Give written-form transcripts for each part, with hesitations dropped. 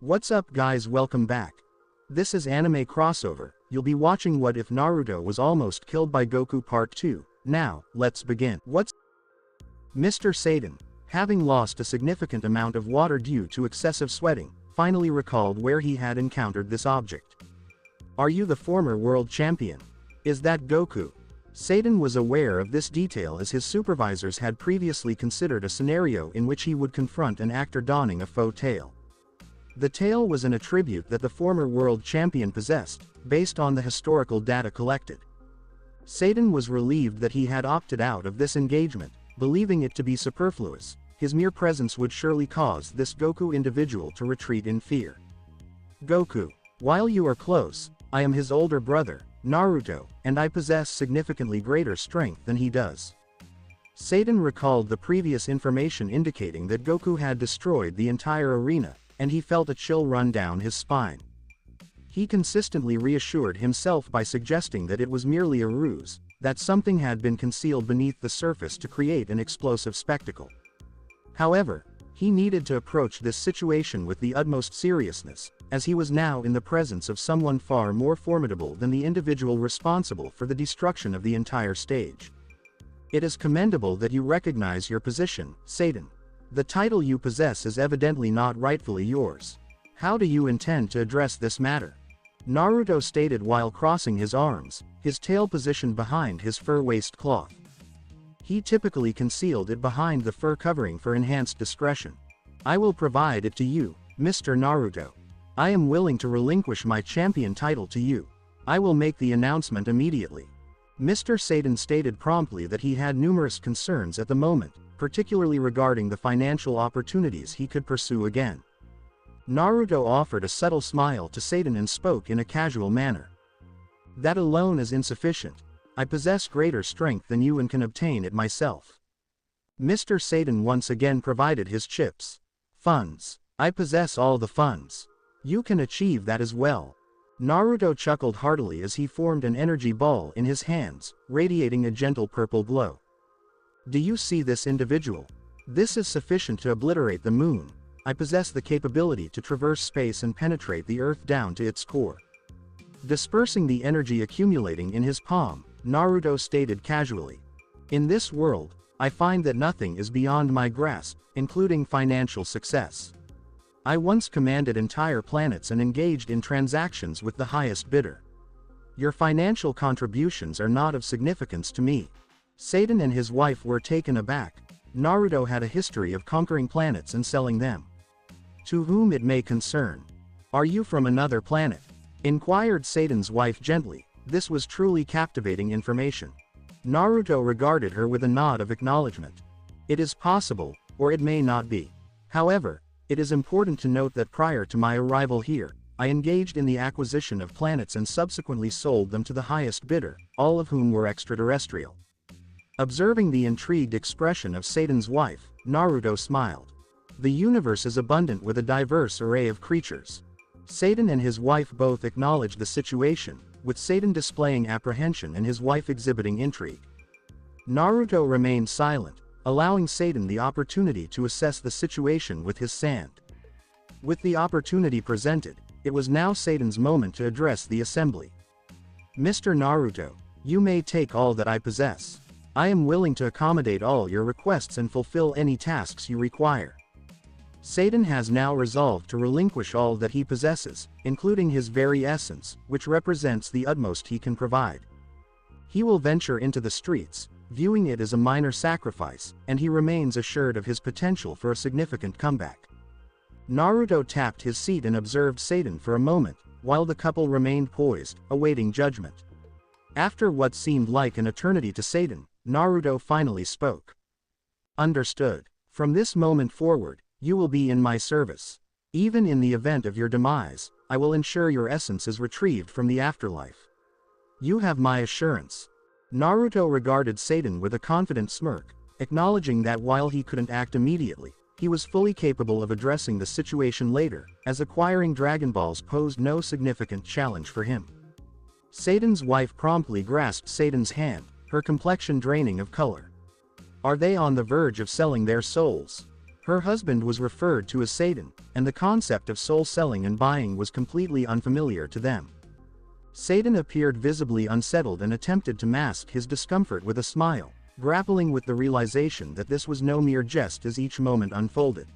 What's up guys, welcome back. This is Anime Crossover. You'll be watching What If Naruto Was Almost Killed by Goku Part 2. Now, let's begin. Mr. Satan, having lost a significant amount of water due to excessive sweating, finally recalled where he had encountered this object. Are you the former world champion? Is that Goku? Satan was aware of this detail as his supervisors had previously considered a scenario in which he would confront an actor donning a faux tail. The tail was an attribute that the former world champion possessed, based on the historical data collected. Satan was relieved that he had opted out of this engagement, believing it to be superfluous. His mere presence would surely cause this Goku individual to retreat in fear. Goku, while you are close, I am his older brother, Naruto, and I possess significantly greater strength than he does. Satan recalled the previous information indicating that Goku had destroyed the entire arena, and he felt a chill run down his spine. He consistently reassured himself by suggesting that it was merely a ruse, that something had been concealed beneath the surface to create an explosive spectacle. However, he needed to approach this situation with the utmost seriousness, as he was now in the presence of someone far more formidable than the individual responsible for the destruction of the entire stage. It is commendable that you recognize your position, Satan. The title you possess is evidently not rightfully yours. How do you intend to address this matter? Naruto stated while crossing his arms, his tail positioned behind his fur waistcloth. He typically concealed it behind the fur covering for enhanced discretion. I will provide it to you, Mr. Naruto. I am willing to relinquish my champion title to you. I will make the announcement immediately. Mr. Satan stated promptly that he had numerous concerns at the moment, particularly regarding the financial opportunities he could pursue again. Naruto offered a subtle smile to Satan and spoke in a casual manner. That alone is insufficient. I possess greater strength than you and can obtain it myself. Mr. Satan once again provided his chips. Funds. I possess all the funds. You can achieve that as well. Naruto chuckled heartily as he formed an energy ball in his hands, radiating a gentle purple glow. Do you see this individual? This is sufficient to obliterate the moon. I possess the capability to traverse space and penetrate the earth down to its core. Dispersing the energy accumulating in his palm, Naruto stated casually. In this world, I find that nothing is beyond my grasp, including financial success. I once commanded entire planets and engaged in transactions with the highest bidder. Your financial contributions are not of significance to me. Satan and his wife were taken aback. Naruto had a history of conquering planets and selling them. To whom it may concern. Are you from another planet? Inquired Satan's wife gently. This was truly captivating information. Naruto regarded her with a nod of acknowledgement. It is possible, or it may not be. However, it is important to note that prior to my arrival here, I engaged in the acquisition of planets and subsequently sold them to the highest bidder, all of whom were extraterrestrial. Observing the intrigued expression of Satan's wife, Naruto smiled. The universe is abundant with a diverse array of creatures. Satan and his wife both acknowledged the situation, with Satan displaying apprehension and his wife exhibiting intrigue. Naruto remained silent, allowing Satan the opportunity to assess the situation with his sand. With the opportunity presented, it was now Satan's moment to address the assembly. Mr. Naruto, you may take all that I possess. I am willing to accommodate all your requests and fulfill any tasks you require. Satan has now resolved to relinquish all that he possesses, including his very essence, which represents the utmost he can provide. He will venture into the streets, viewing it as a minor sacrifice, and he remains assured of his potential for a significant comeback. Naruto tapped his seat and observed Satan for a moment, while the couple remained poised, awaiting judgment. After what seemed like an eternity to Satan, Naruto finally spoke. Understood. From this moment forward, you will be in my service. Even in the event of your demise, I will ensure your essence is retrieved from the afterlife. You have my assurance. Naruto regarded Satan with a confident smirk, acknowledging that while he couldn't act immediately, he was fully capable of addressing the situation later, as acquiring Dragon Balls posed no significant challenge for him. Satan's wife promptly grasped Satan's hand, her complexion draining of color. Are they on the verge of selling their souls? Her husband was referred to as Satan, and the concept of soul selling and buying was completely unfamiliar to them. Satan appeared visibly unsettled and attempted to mask his discomfort with a smile, grappling with the realization that this was no mere jest as each moment unfolded.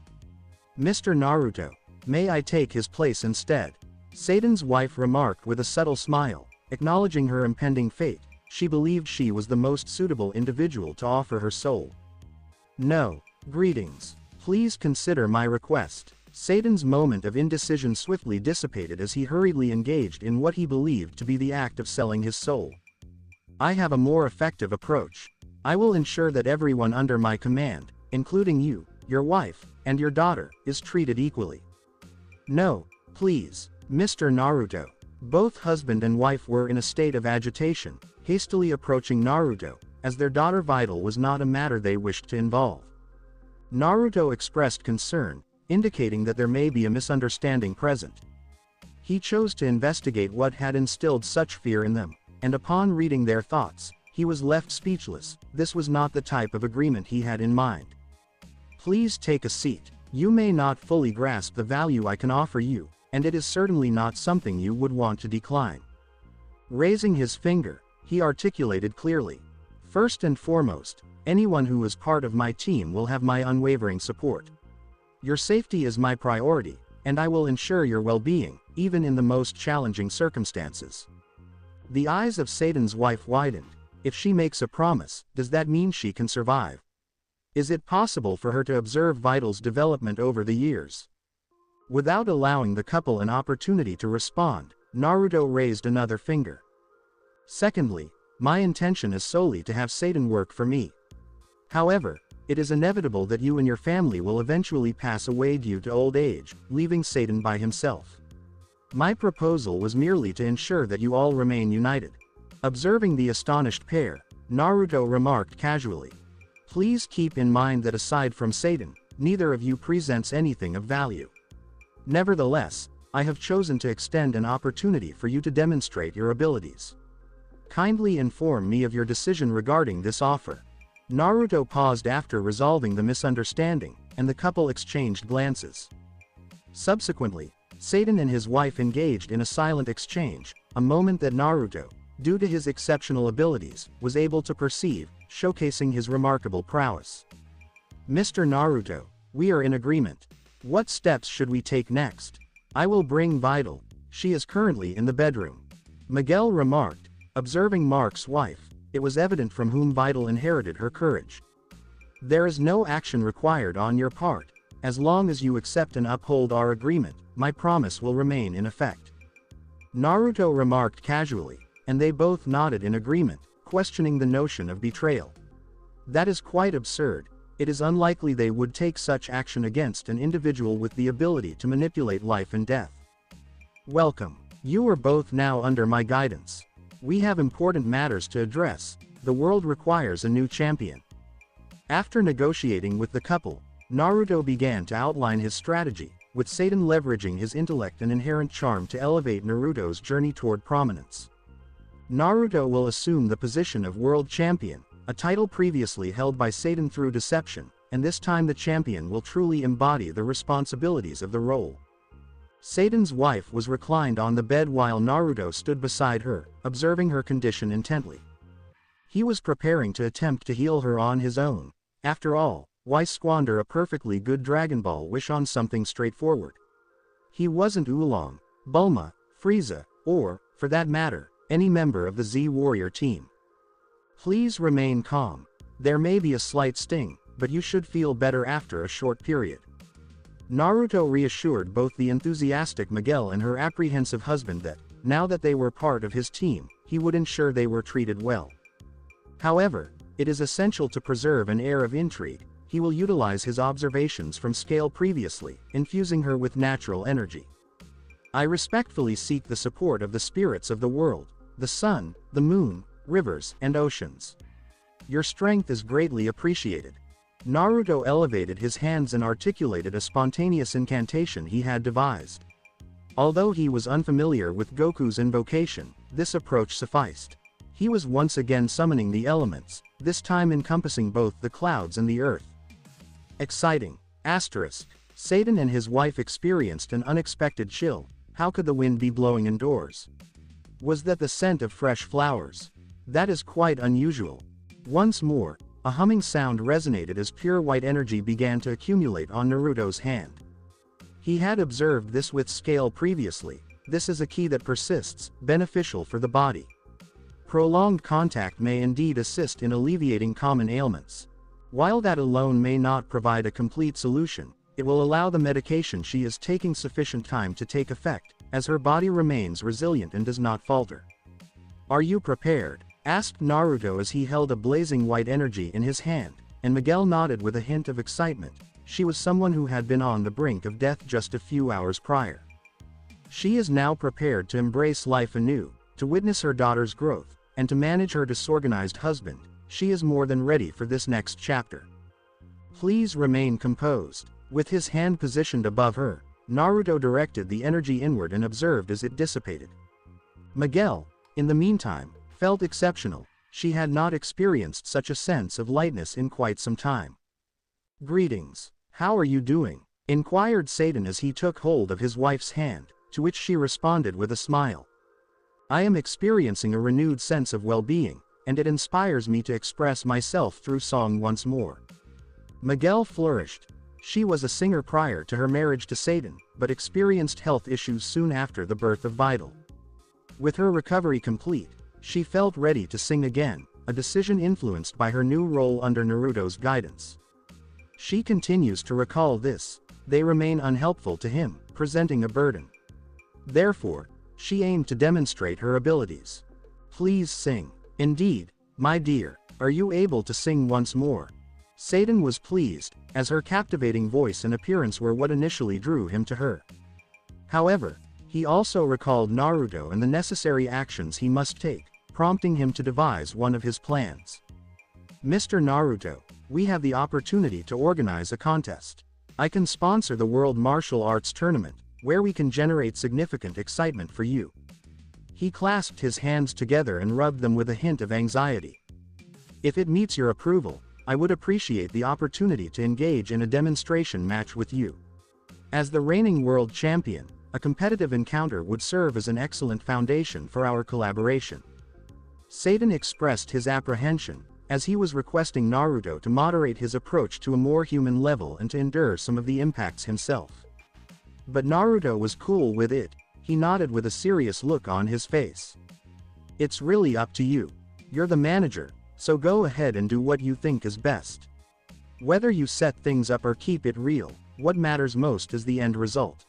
"Mr. Naruto, may I take his place instead?" Satan's wife remarked with a subtle smile, acknowledging her impending fate. She believed she was the most suitable individual to offer her soul. "No. Greetings. Please consider my request." Satan's moment of indecision swiftly dissipated as he hurriedly engaged in what he believed to be the act of selling his soul. "I have a more effective approach. I will ensure that everyone under my command, including you, your wife, and your daughter, is treated equally." "No, please, Mr. Naruto." Both husband and wife were in a state of agitation, hastily approaching Naruto, as their daughter Videl was not a matter they wished to involve. Naruto expressed concern, indicating that there may be a misunderstanding present. He chose to investigate what had instilled such fear in them, and upon reading their thoughts, he was left speechless. This was not the type of agreement he had in mind. "Please take a seat. You may not fully grasp the value I can offer you, and it is certainly not something you would want to decline." Raising his finger, he articulated clearly, "First and foremost, anyone who is part of my team will have my unwavering support. Your safety is my priority, and I will ensure your well-being, even in the most challenging circumstances." The eyes of Satan's wife widened. If she makes a promise, does that mean she can survive? Is it possible for her to observe Videl's development over the years? Without allowing the couple an opportunity to respond, Naruto raised another finger. "Secondly, my intention is solely to have Satan work for me. However, it is inevitable that you and your family will eventually pass away due to old age, leaving Satan by himself. My proposal was merely to ensure that you all remain united." Observing the astonished pair, Naruto remarked casually, "Please keep in mind that aside from Satan, neither of you presents anything of value. Nevertheless, I have chosen to extend an opportunity for you to demonstrate your abilities. Kindly inform me of your decision regarding this offer." Naruto paused after resolving the misunderstanding, and the couple exchanged glances. Subsequently, Satan and his wife engaged in a silent exchange, a moment that Naruto, due to his exceptional abilities, was able to perceive, showcasing his remarkable prowess. "Mr. Naruto, we are in agreement. What steps should we take next?" "I will bring Videl. She is currently in the bedroom," Miguel remarked, observing Mark's wife. It was evident from whom Videl inherited her courage. "There is no action required on your part. As long as you accept and uphold our agreement, my promise will remain in effect," Naruto remarked casually, and they both nodded in agreement, questioning the notion of betrayal. "That is quite absurd. It is unlikely they would take such action against an individual with the ability to manipulate life and death. Welcome. You are both now under my guidance. We have important matters to address. The world requires a new champion." After negotiating with the couple, Naruto began to outline his strategy, with Satan leveraging his intellect and inherent charm to elevate Naruto's journey toward prominence. Naruto will assume the position of world champion, a title previously held by Satan through deception, and this time the champion will truly embody the responsibilities of the role. Satan's wife was reclined on the bed while Naruto stood beside her, observing her condition intently. He was preparing to attempt to heal her on his own. After all, why squander a perfectly good Dragon Ball wish on something straightforward? He wasn't Ulong, Bulma, Frieza, or, for that matter, any member of the Z Warrior team. "Please remain calm. There may be a slight sting, but you should feel better after a short period." Naruto reassured both the enthusiastic Miguel and her apprehensive husband that, now that they were part of his team, he would ensure they were treated well. However, it is essential to preserve an air of intrigue. He will utilize his observations from Scale previously, infusing her with natural energy. "I respectfully seek the support of the spirits of the world, the sun, the moon, rivers, and oceans. Your strength is greatly appreciated." Naruto elevated his hands and articulated a spontaneous incantation he had devised. Although he was unfamiliar with Goku's invocation, this approach sufficed. He was once again summoning the elements, this time encompassing both the clouds and the earth. Exciting. Satan and his wife experienced an unexpected chill. How could the wind be blowing indoors? Was that the scent of fresh flowers? That is quite unusual. Once more, a humming sound resonated as pure white energy began to accumulate on Naruto's hand. He had observed this with scale previously. This is a key that persists, beneficial for the body. Prolonged contact may indeed assist in alleviating common ailments. While that alone may not provide a complete solution, it will allow the medication she is taking sufficient time to take effect, as her body remains resilient and does not falter. "Are you prepared?" asked Naruto as he held a blazing white energy in his hand, and Miguel nodded with a hint of excitement. She was someone who had been on the brink of death just a few hours prior. She is now prepared to embrace life anew, to witness her daughter's growth, and to manage her disorganized husband. She is more than ready for this next chapter. "Please remain composed." With his hand positioned above her, Naruto directed the energy inward and observed as it dissipated. Miguel, in the meantime, felt exceptional. She had not experienced such a sense of lightness in quite some time. "Greetings. How are you doing?" inquired Satan as he took hold of his wife's hand, to which she responded with a smile. "I am experiencing a renewed sense of well-being, and it inspires me to express myself through song once more." Miguel flourished. She was a singer prior to her marriage to Satan, but experienced health issues soon after the birth of Videl. With her recovery complete, she felt ready to sing again, a decision influenced by her new role under Naruto's guidance. She continues to recall this. They remain unhelpful to him, presenting a burden. Therefore, she aimed to demonstrate her abilities. "Please sing." "Indeed, my dear, are you able to sing once more?" Satan was pleased, as her captivating voice and appearance were what initially drew him to her. However, he also recalled Naruto and the necessary actions he must take, prompting him to devise one of his plans. "Mr. Naruto, we have the opportunity to organize a contest. I can sponsor the World Martial Arts Tournament, where we can generate significant excitement for you." He clasped his hands together and rubbed them with a hint of anxiety. "If it meets your approval, I would appreciate the opportunity to engage in a demonstration match with you. As the reigning world champion, a competitive encounter would serve as an excellent foundation for our collaboration." Satan expressed his apprehension, as he was requesting Naruto to moderate his approach to a more human level and to endure some of the impacts himself. But Naruto was cool with it. He nodded with a serious look on his face. "It's really up to you. You're the manager, so go ahead and do what you think is best. Whether you set things up or keep it real, what matters most is the end result."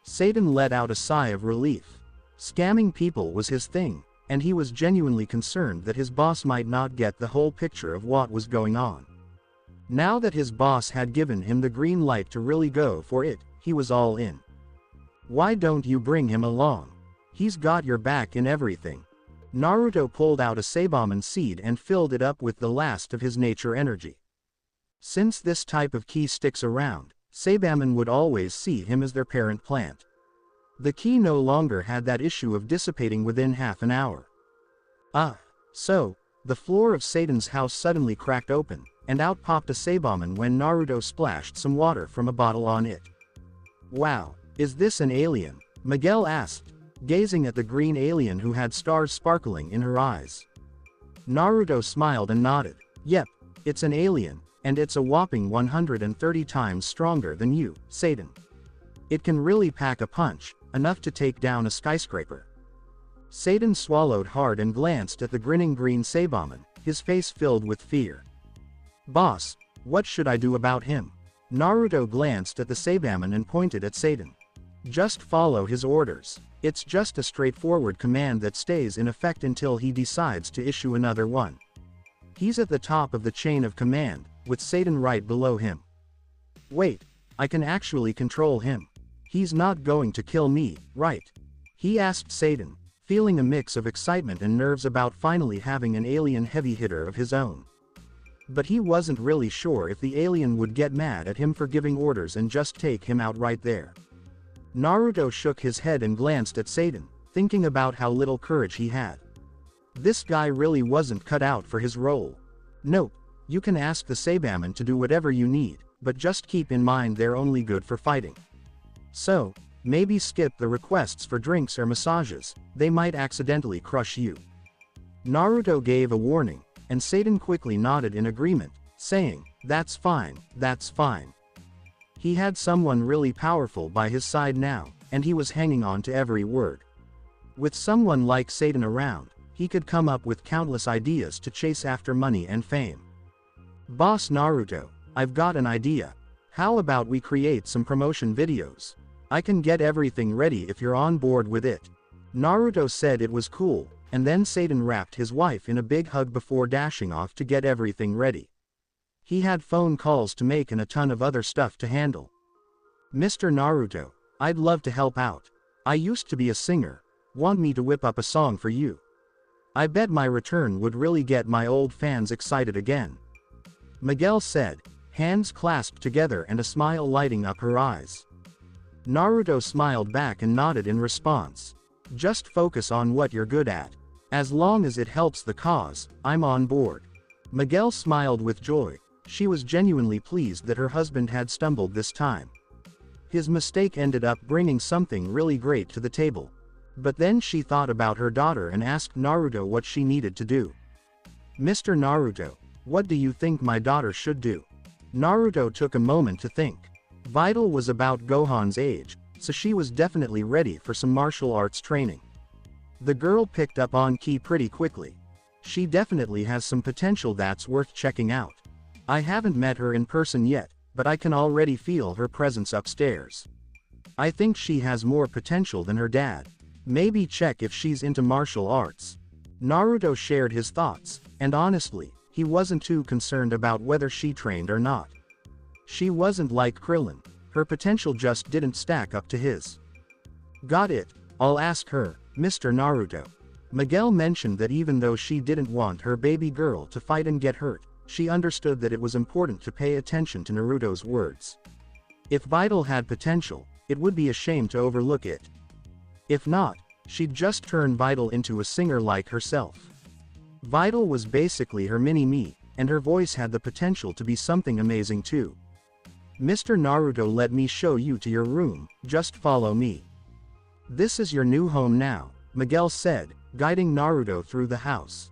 Satan let out a sigh of relief. Scamming people was his thing, and he was genuinely concerned that his boss might not get the whole picture of what was going on. Now that his boss had given him the green light to really go for it, he was all in. "Why don't you bring him along? He's got your back in everything." Naruto pulled out a Sabamen seed and filled it up with the last of his nature energy. Since this type of key sticks around, Sabamen would always see him as their parent plant. The key no longer had that issue of dissipating within half an hour. So, the floor of Satan's house suddenly cracked open, and out popped a Sabamen when Naruto splashed some water from a bottle on it. "Wow, is this an alien?" Miguel asked, gazing at the green alien who had stars sparkling in her eyes. Naruto smiled and nodded. "Yep, it's an alien, and it's a whopping 130 times stronger than you, Satan. It can really pack a punch, enough to take down a skyscraper." Satan swallowed hard and glanced at the grinning green Sabamen, his face filled with fear. "Boss, what should I do about him?" Naruto glanced at the Sabamen and pointed at Satan. "Just follow his orders. It's just a straightforward command that stays in effect until he decides to issue another one. He's at the top of the chain of command, with Satan right below him." "Wait, I can actually control him. He's not going to kill me, right?" he asked Satan, feeling a mix of excitement and nerves about finally having an alien heavy hitter of his own. But he wasn't really sure if the alien would get mad at him for giving orders and just take him out right there. Naruto shook his head and glanced at Satan, thinking about how little courage he had. This guy really wasn't cut out for his role. "Nope, you can ask the Sabamen to do whatever you need, but just keep in mind they're only good for fighting. So, maybe skip the requests for drinks or massages, they might accidentally crush you." Naruto gave a warning, and Satan quickly nodded in agreement, saying, "That's fine, that's fine." He had someone really powerful by his side now, and he was hanging on to every word. With someone like Satan around, he could come up with countless ideas to chase after money and fame. "Boss Naruto, I've got an idea. How about we create some promotion videos? I can get everything ready if you're on board with it." Naruto said it was cool, and then Satan wrapped his wife in a big hug before dashing off to get everything ready. He had phone calls to make and a ton of other stuff to handle. "Mr. Naruto, I'd love to help out. I used to be a singer. Want me to whip up a song for you? I bet my return would really get my old fans excited again." Miguel said, hands clasped together and a smile lighting up her eyes. Naruto smiled back and nodded in response. "Just focus on what you're good at. As long as it helps the cause, I'm on board." Miguel smiled with joy. She was genuinely pleased that her husband had stumbled this time. His mistake ended up bringing something really great to the table. But then she thought about her daughter and asked Naruto what she needed to do. "Mr. Naruto, what do you think my daughter should do?" Naruto took a moment to think. Videl was about Gohan's age, so she was definitely ready for some martial arts training. The girl picked up on Ki pretty quickly. She definitely has some potential that's worth checking out. I haven't met her in person yet, but I can already feel her presence upstairs. I think she has more potential than her dad. Maybe check if she's into martial arts. Naruto shared his thoughts, and honestly, he wasn't too concerned about whether she trained or not. She wasn't like Krillin, her potential just didn't stack up to his. "Got it, I'll ask her, Mr. Naruto." Miguel mentioned that even though she didn't want her baby girl to fight and get hurt, she understood that it was important to pay attention to Naruto's words. If Videl had potential, it would be a shame to overlook it. If not, she'd just turn Videl into a singer like herself. Videl was basically her mini-me, and her voice had the potential to be something amazing too. "Mr. Naruto, let me show you to your room, just follow me." "This is your new home now," Miguel said, guiding Naruto through the house.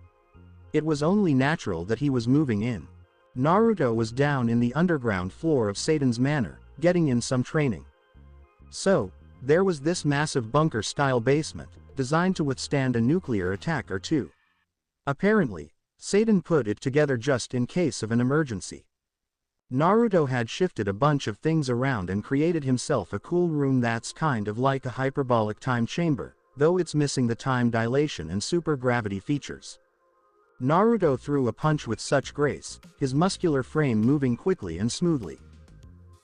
It was only natural that he was moving in. Naruto was down in the underground floor of Satan's manor, getting in some training. So, there was this massive bunker-style basement, designed to withstand a nuclear attack or two. Apparently, Satan put it together just in case of an emergency. Naruto had shifted a bunch of things around and created himself a cool room that's kind of like a hyperbolic time chamber, though it's missing the time dilation and super gravity features. Naruto threw a punch with such grace, his muscular frame moving quickly and smoothly.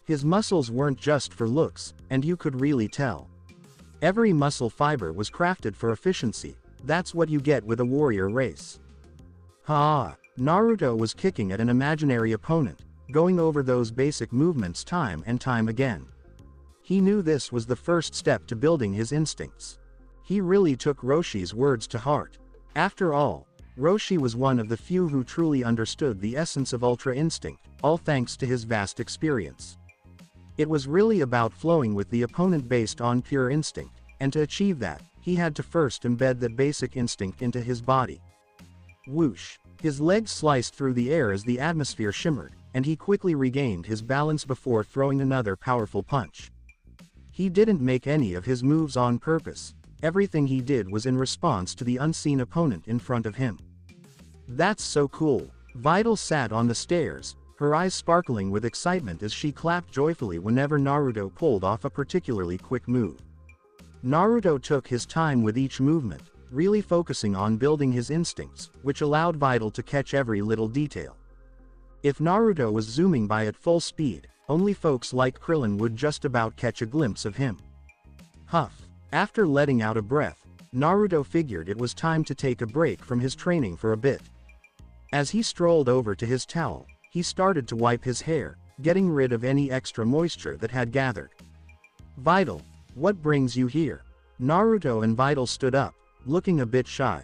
His muscles weren't just for looks, and you could really tell. Every muscle fiber was crafted for efficiency, that's what you get with a warrior race. Ha! Naruto was kicking at an imaginary opponent, going over those basic movements time and time again. He knew this was the first step to building his instincts. He really took Roshi's words to heart. After all, Roshi was one of the few who truly understood the essence of Ultra Instinct, all thanks to his vast experience. It was really about flowing with the opponent based on pure instinct, and to achieve that, he had to first embed that basic instinct into his body. Whoosh! His legs sliced through the air as the atmosphere shimmered, and he quickly regained his balance before throwing another powerful punch. He didn't make any of his moves on purpose. Everything he did was in response to the unseen opponent in front of him. "That's so cool." Videl sat on the stairs, her eyes sparkling with excitement as she clapped joyfully whenever Naruto pulled off a particularly quick move. Naruto took his time with each movement, really focusing on building his instincts, which allowed Videl to catch every little detail. If Naruto was zooming by at full speed, only folks like Krillin would just about catch a glimpse of him. Huff. After letting out a breath, Naruto figured it was time to take a break from his training for a bit. As he strolled over to his towel, he started to wipe his hair, getting rid of any extra moisture that had gathered. "Videl, what brings you here?" Naruto and Videl stood up, looking a bit shy.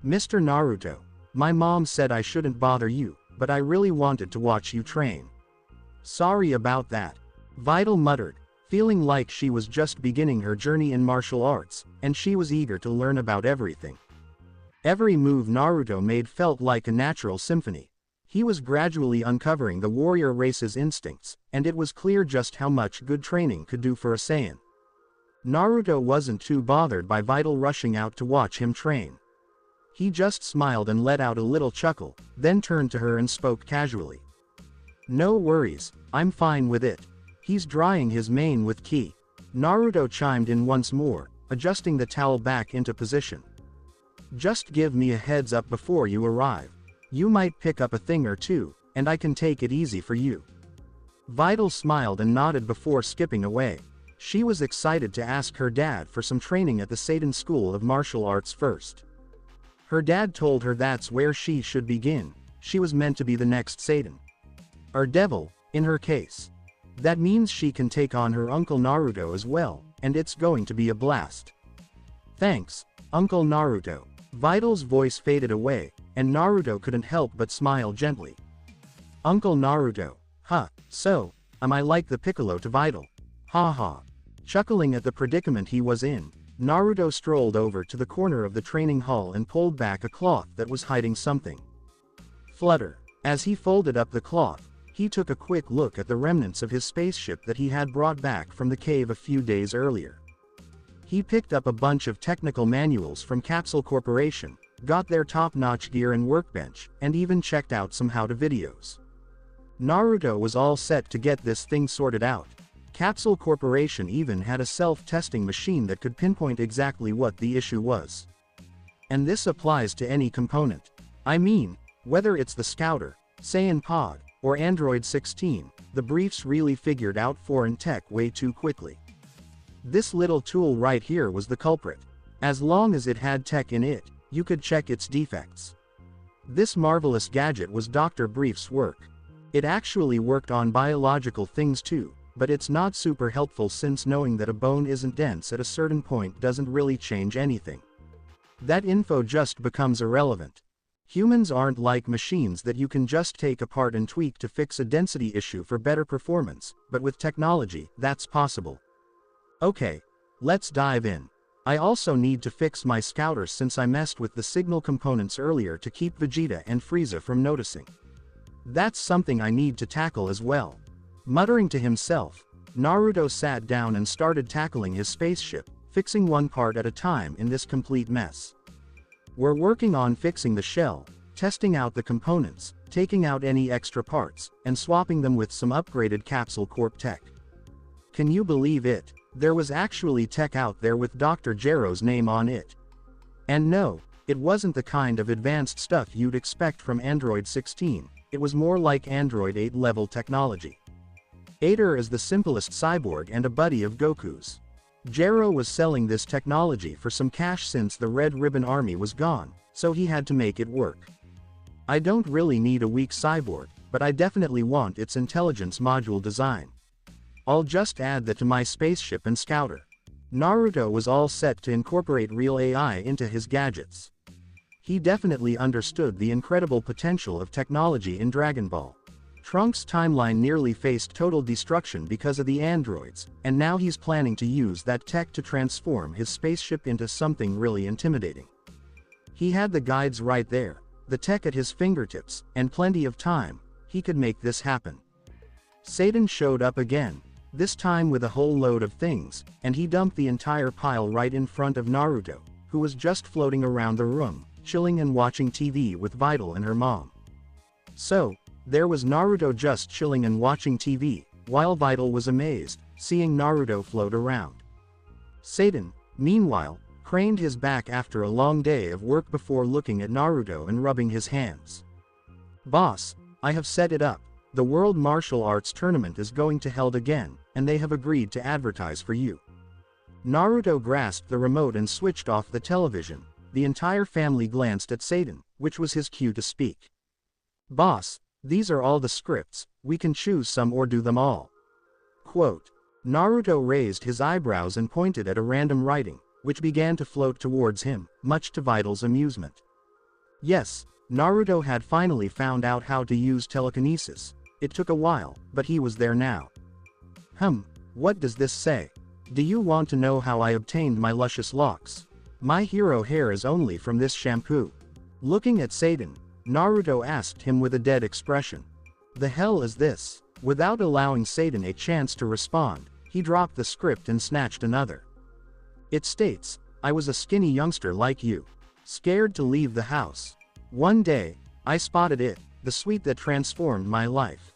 "Mr. Naruto, my mom said I shouldn't bother you, but I really wanted to watch you train." Sorry about that. Videl muttered, feeling like she was just beginning her journey in martial arts, and she was eager to learn about everything. Every move Naruto made felt like a natural symphony. He was gradually uncovering the warrior race's instincts, and it was clear just how much good training could do for a Saiyan. Naruto wasn't too bothered by Videl rushing out to watch him train. He just smiled and let out a little chuckle, then turned to her and spoke casually. No worries, I'm fine with it. He's drying his mane with ki. Naruto chimed in once more, adjusting the towel back into position. Just give me a heads up before you arrive. You might pick up a thing or two, and I can take it easy for you. Videl smiled and nodded before skipping away. She was excited to ask her dad for some training at the Satan School of Martial Arts first. Her dad told her that's where she should begin. She was meant to be the next Satan. Or devil, in her case. That means she can take on her Uncle Naruto as well, and it's going to be a blast. Thanks, Uncle Naruto. Videl's voice faded away, and Naruto couldn't help but smile gently. Uncle Naruto, huh, so, am I like the Piccolo to Videl? Ha ha. Chuckling at the predicament he was in, Naruto strolled over to the corner of the training hall and pulled back a cloth that was hiding something. Flutter. As he folded up the cloth, he took a quick look at the remnants of his spaceship that he had brought back from the cave a few days earlier. He picked up a bunch of technical manuals from Capsule Corporation, got their top-notch gear and workbench, and even checked out some how-to videos. Naruto was all set to get this thing sorted out. Capsule Corporation even had a self-testing machine that could pinpoint exactly what the issue was. And this applies to any component. I mean, whether it's the Scouter, Saiyan Pod, or Android 16, the briefs really figured out foreign tech way too quickly. This little tool right here was the culprit. As long as it had tech in it, you could check its defects. This marvelous gadget was Dr. Brief's work. It actually worked on biological things too, but it's not super helpful since knowing that a bone isn't dense at a certain point doesn't really change anything. That info just becomes irrelevant. Humans aren't like machines that you can just take apart and tweak to fix a density issue for better performance, but with technology, that's possible. Okay, let's dive in. I also need to fix my Scouter since I messed with the signal components earlier to keep Vegeta and Frieza from noticing. That's something I need to tackle as well. Muttering to himself, Naruto sat down and started tackling his spaceship, fixing one part at a time in this complete mess. We're working on fixing the shell, testing out the components, taking out any extra parts, and swapping them with some upgraded Capsule Corp tech. Can you believe it? There was actually tech out there with Dr. Gero's name on it. And no, it wasn't the kind of advanced stuff you'd expect from Android 16, it was more like Android 8 level technology. Ader is the simplest cyborg and a buddy of Goku's. Gero was selling this technology for some cash since the Red Ribbon Army was gone, so he had to make it work. I don't really need a weak cyborg, but I definitely want its intelligence module design. I'll just add that to my spaceship and Scouter. Naruto was all set to incorporate real AI into his gadgets. He definitely understood the incredible potential of technology in Dragon Ball. Trunks' timeline nearly faced total destruction because of the androids, and now he's planning to use that tech to transform his spaceship into something really intimidating. He had the guides right there, the tech at his fingertips, and plenty of time. He could make this happen. Satan showed up again, this time with a whole load of things, and he dumped the entire pile right in front of Naruto, who was just floating around the room, chilling and watching TV with Videl and her mom. So, there was Naruto just chilling and watching TV, while Videl was amazed, seeing Naruto float around. Satan, meanwhile, craned his back after a long day of work before looking at Naruto and rubbing his hands. Boss, I have set it up. The World Martial Arts Tournament is going to held again, and they have agreed to advertise for you. Naruto grasped the remote and switched off the television. The entire family glanced at Satan, which was his cue to speak. Boss, these are all the scripts, we can choose some or do them all. Quote. Naruto raised his eyebrows and pointed at a random writing, which began to float towards him, much to Videl's amusement. Yes, Naruto had finally found out how to use telekinesis. It took a while, but he was there now. What does this say? Do you want to know how I obtained my luscious locks? My hero hair is only from this shampoo. Looking at Satan, Naruto asked him with a dead expression. The hell is this? Without allowing Satan a chance to respond, he dropped the script and snatched another. It states, I was a skinny youngster like you, scared to leave the house. One day, I spotted it, the sweet that transformed my life.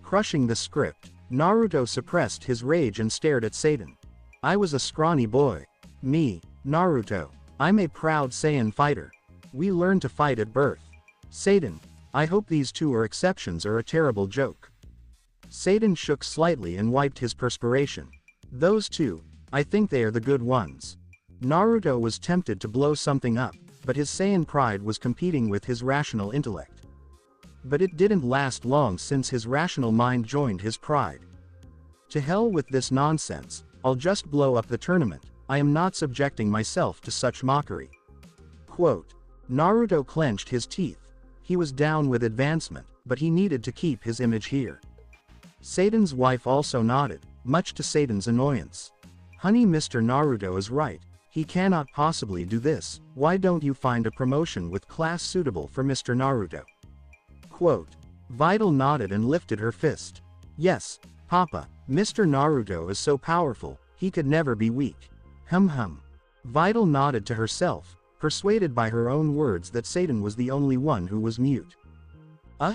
Crushing the script, Naruto suppressed his rage and stared at Satan. I was a scrawny boy. Me, Naruto. I'm a proud Saiyan fighter. We learned to fight at birth. Satan, I hope these two are exceptions or a terrible joke. Satan shook slightly and wiped his perspiration. Those two, I think they are the good ones. Naruto was tempted to blow something up, but his Saiyan pride was competing with his rational intellect. But it didn't last long since his rational mind joined his pride. To hell with this nonsense, I'll just blow up the tournament, I am not subjecting myself to such mockery. Quote. Naruto clenched his teeth. He was down with advancement, but he needed to keep his image here. Satan's wife also nodded, much to Satan's annoyance. Honey, Mr. Naruto is right, he cannot possibly do this, why don't you find a promotion with class suitable for Mr. Naruto? Quote. Videl nodded and lifted her fist. Yes, Papa, Mr. Naruto is so powerful, he could never be weak. Videl nodded to herself, persuaded by her own words that Satan was the only one who was mute.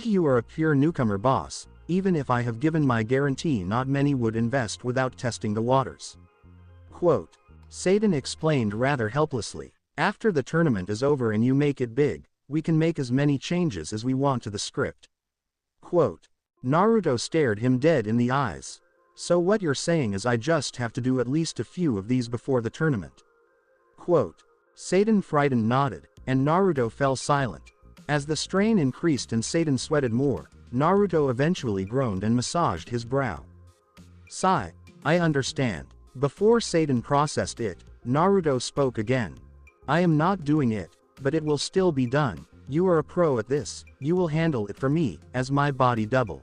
You are a pure newcomer, boss, even if I have given my guarantee not many would invest without testing the waters. Quote. Satan explained rather helplessly, after the tournament is over and you make it big, we can make as many changes as we want to the script. Quote. Naruto stared him dead in the eyes. So what you're saying is I just have to do at least a few of these before the tournament? Quote. Satan frightened nodded, and Naruto fell silent. As the strain increased and Satan sweated more, Naruto eventually groaned and massaged his brow. Sigh, I understand. Before Satan processed it, Naruto spoke again. I am not doing it, but it will still be done. You are a pro at this, you will handle it for me, as my body double.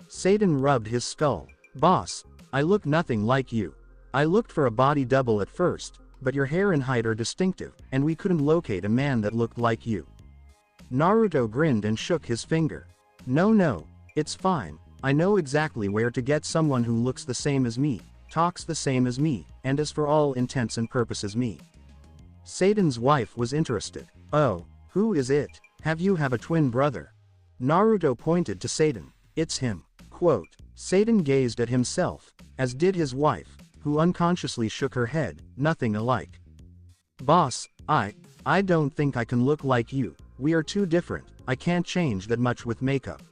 Satan rubbed his skull. Boss, I look nothing like you. I looked for a body double at first, but your hair and height are distinctive, and we couldn't locate a man that looked like you. Naruto grinned and shook his finger. No, it's fine, I know exactly where to get someone who looks the same as me, talks the same as me, and is for all intents and purposes me. Satan's wife was interested. Oh, who is it? Have a twin brother? Naruto pointed to Satan. It's him. Quote. Satan gazed at himself, as did his wife, who unconsciously shook her head, nothing alike. Boss, I don't think I can look like you, we are too different, I can't change that much with makeup.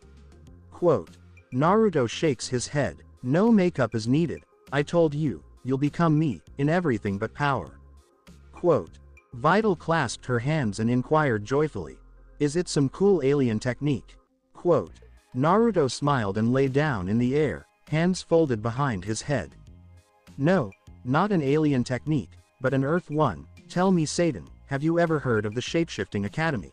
Quote. Naruto shakes his head. No makeup is needed, I told you, you'll become me, in everything but power. Quote. Videl clasped her hands and inquired joyfully. Is it some cool alien technique? Quote. Naruto smiled and lay down in the air, hands folded behind his head. No, not an alien technique, but an Earth one. Tell me, Satan, have you ever heard of the Shapeshifting Academy?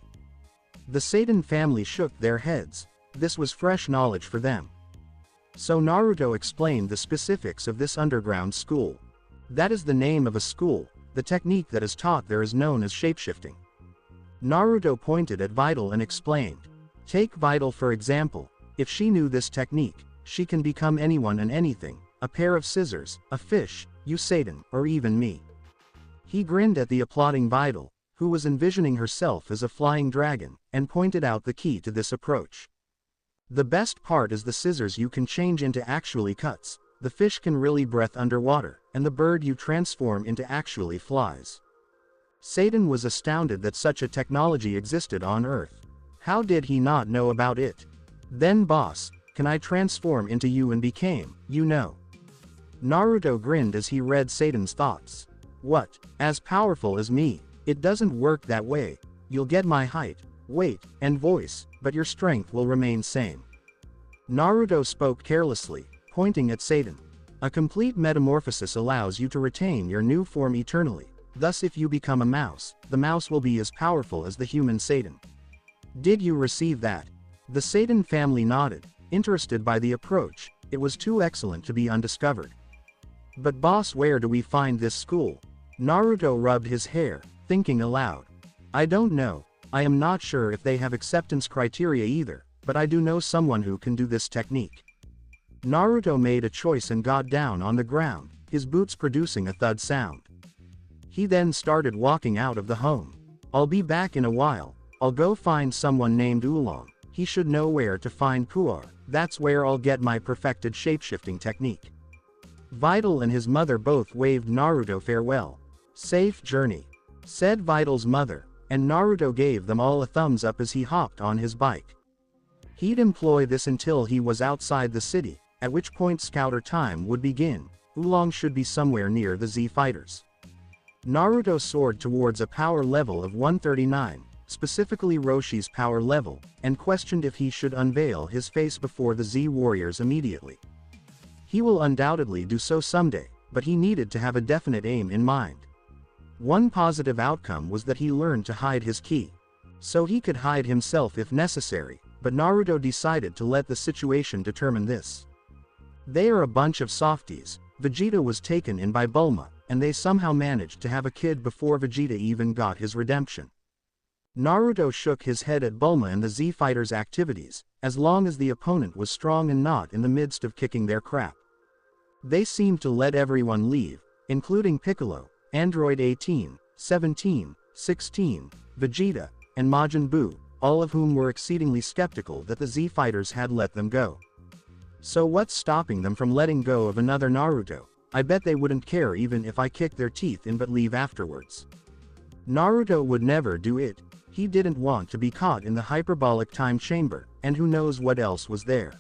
The Satan family shook their heads. This was fresh knowledge for them. So Naruto explained the specifics of this underground school. That is the name of a school, the technique that is taught there is known as shapeshifting. Naruto pointed at Videl and explained. Take Videl for example, if she knew this technique, she can become anyone and anything, a pair of scissors, a fish, you Satan, or even me. He grinned at the applauding Videl, who was envisioning herself as a flying dragon, and pointed out the key to this approach. The best part is the scissors you can change into actually cuts, the fish can really breathe underwater, and the bird you transform into actually flies. Satan was astounded that such a technology existed on Earth. How did he not know about it? Then boss, can I transform into you and became, you know? Naruto grinned as he read Satan's thoughts. What, as powerful as me? It doesn't work that way. You'll get my height, weight, and voice, but your strength will remain same. Naruto spoke carelessly, pointing at Satan. A complete metamorphosis allows you to retain your new form eternally. Thus if you become a mouse, the mouse will be as powerful as the human Satan. Did you receive that? The Satan family nodded, interested by the approach. It was too excellent to be undiscovered. But boss, where do we find this school? Naruto rubbed his hair, thinking aloud. I don't know. I am not sure if they have acceptance criteria either, but I do know someone who can do this technique. Naruto made a choice and got down on the ground, his boots producing a thud sound. He then started walking out of the home. I'll be back in a while. I'll go find someone named Ulong. He should know where to find Puar. That's where I'll get my perfected shapeshifting technique. Videl and his mother both waved Naruto farewell. Safe journey, said Videl's mother, and Naruto gave them all a thumbs up as he hopped on his bike. He'd employ this until he was outside the city, at which point scouter time would begin. Ulong should be somewhere near the Z fighters. Naruto soared towards a power level of 139, specifically Roshi's power level, and questioned if he should unveil his face before the Z warriors immediately. He will undoubtedly do so someday, but he needed to have a definite aim in mind. One positive outcome was that he learned to hide his ki. So he could hide himself if necessary, but Naruto decided to let the situation determine this. They are a bunch of softies. Vegeta was taken in by Bulma, and they somehow managed to have a kid before Vegeta even got his redemption. Naruto shook his head at Bulma and the Z fighters' activities, as long as the opponent was strong and not in the midst of kicking their crap. They seemed to let everyone leave, including Piccolo, Android 18, 17, 16, Vegeta, and Majin Buu, all of whom were exceedingly skeptical that the Z fighters had let them go. So what's stopping them from letting go of another Naruto? I bet they wouldn't care even if I kicked their teeth in but leave afterwards. Naruto would never do it. He didn't want to be caught in the hyperbolic time chamber, and who knows what else was there.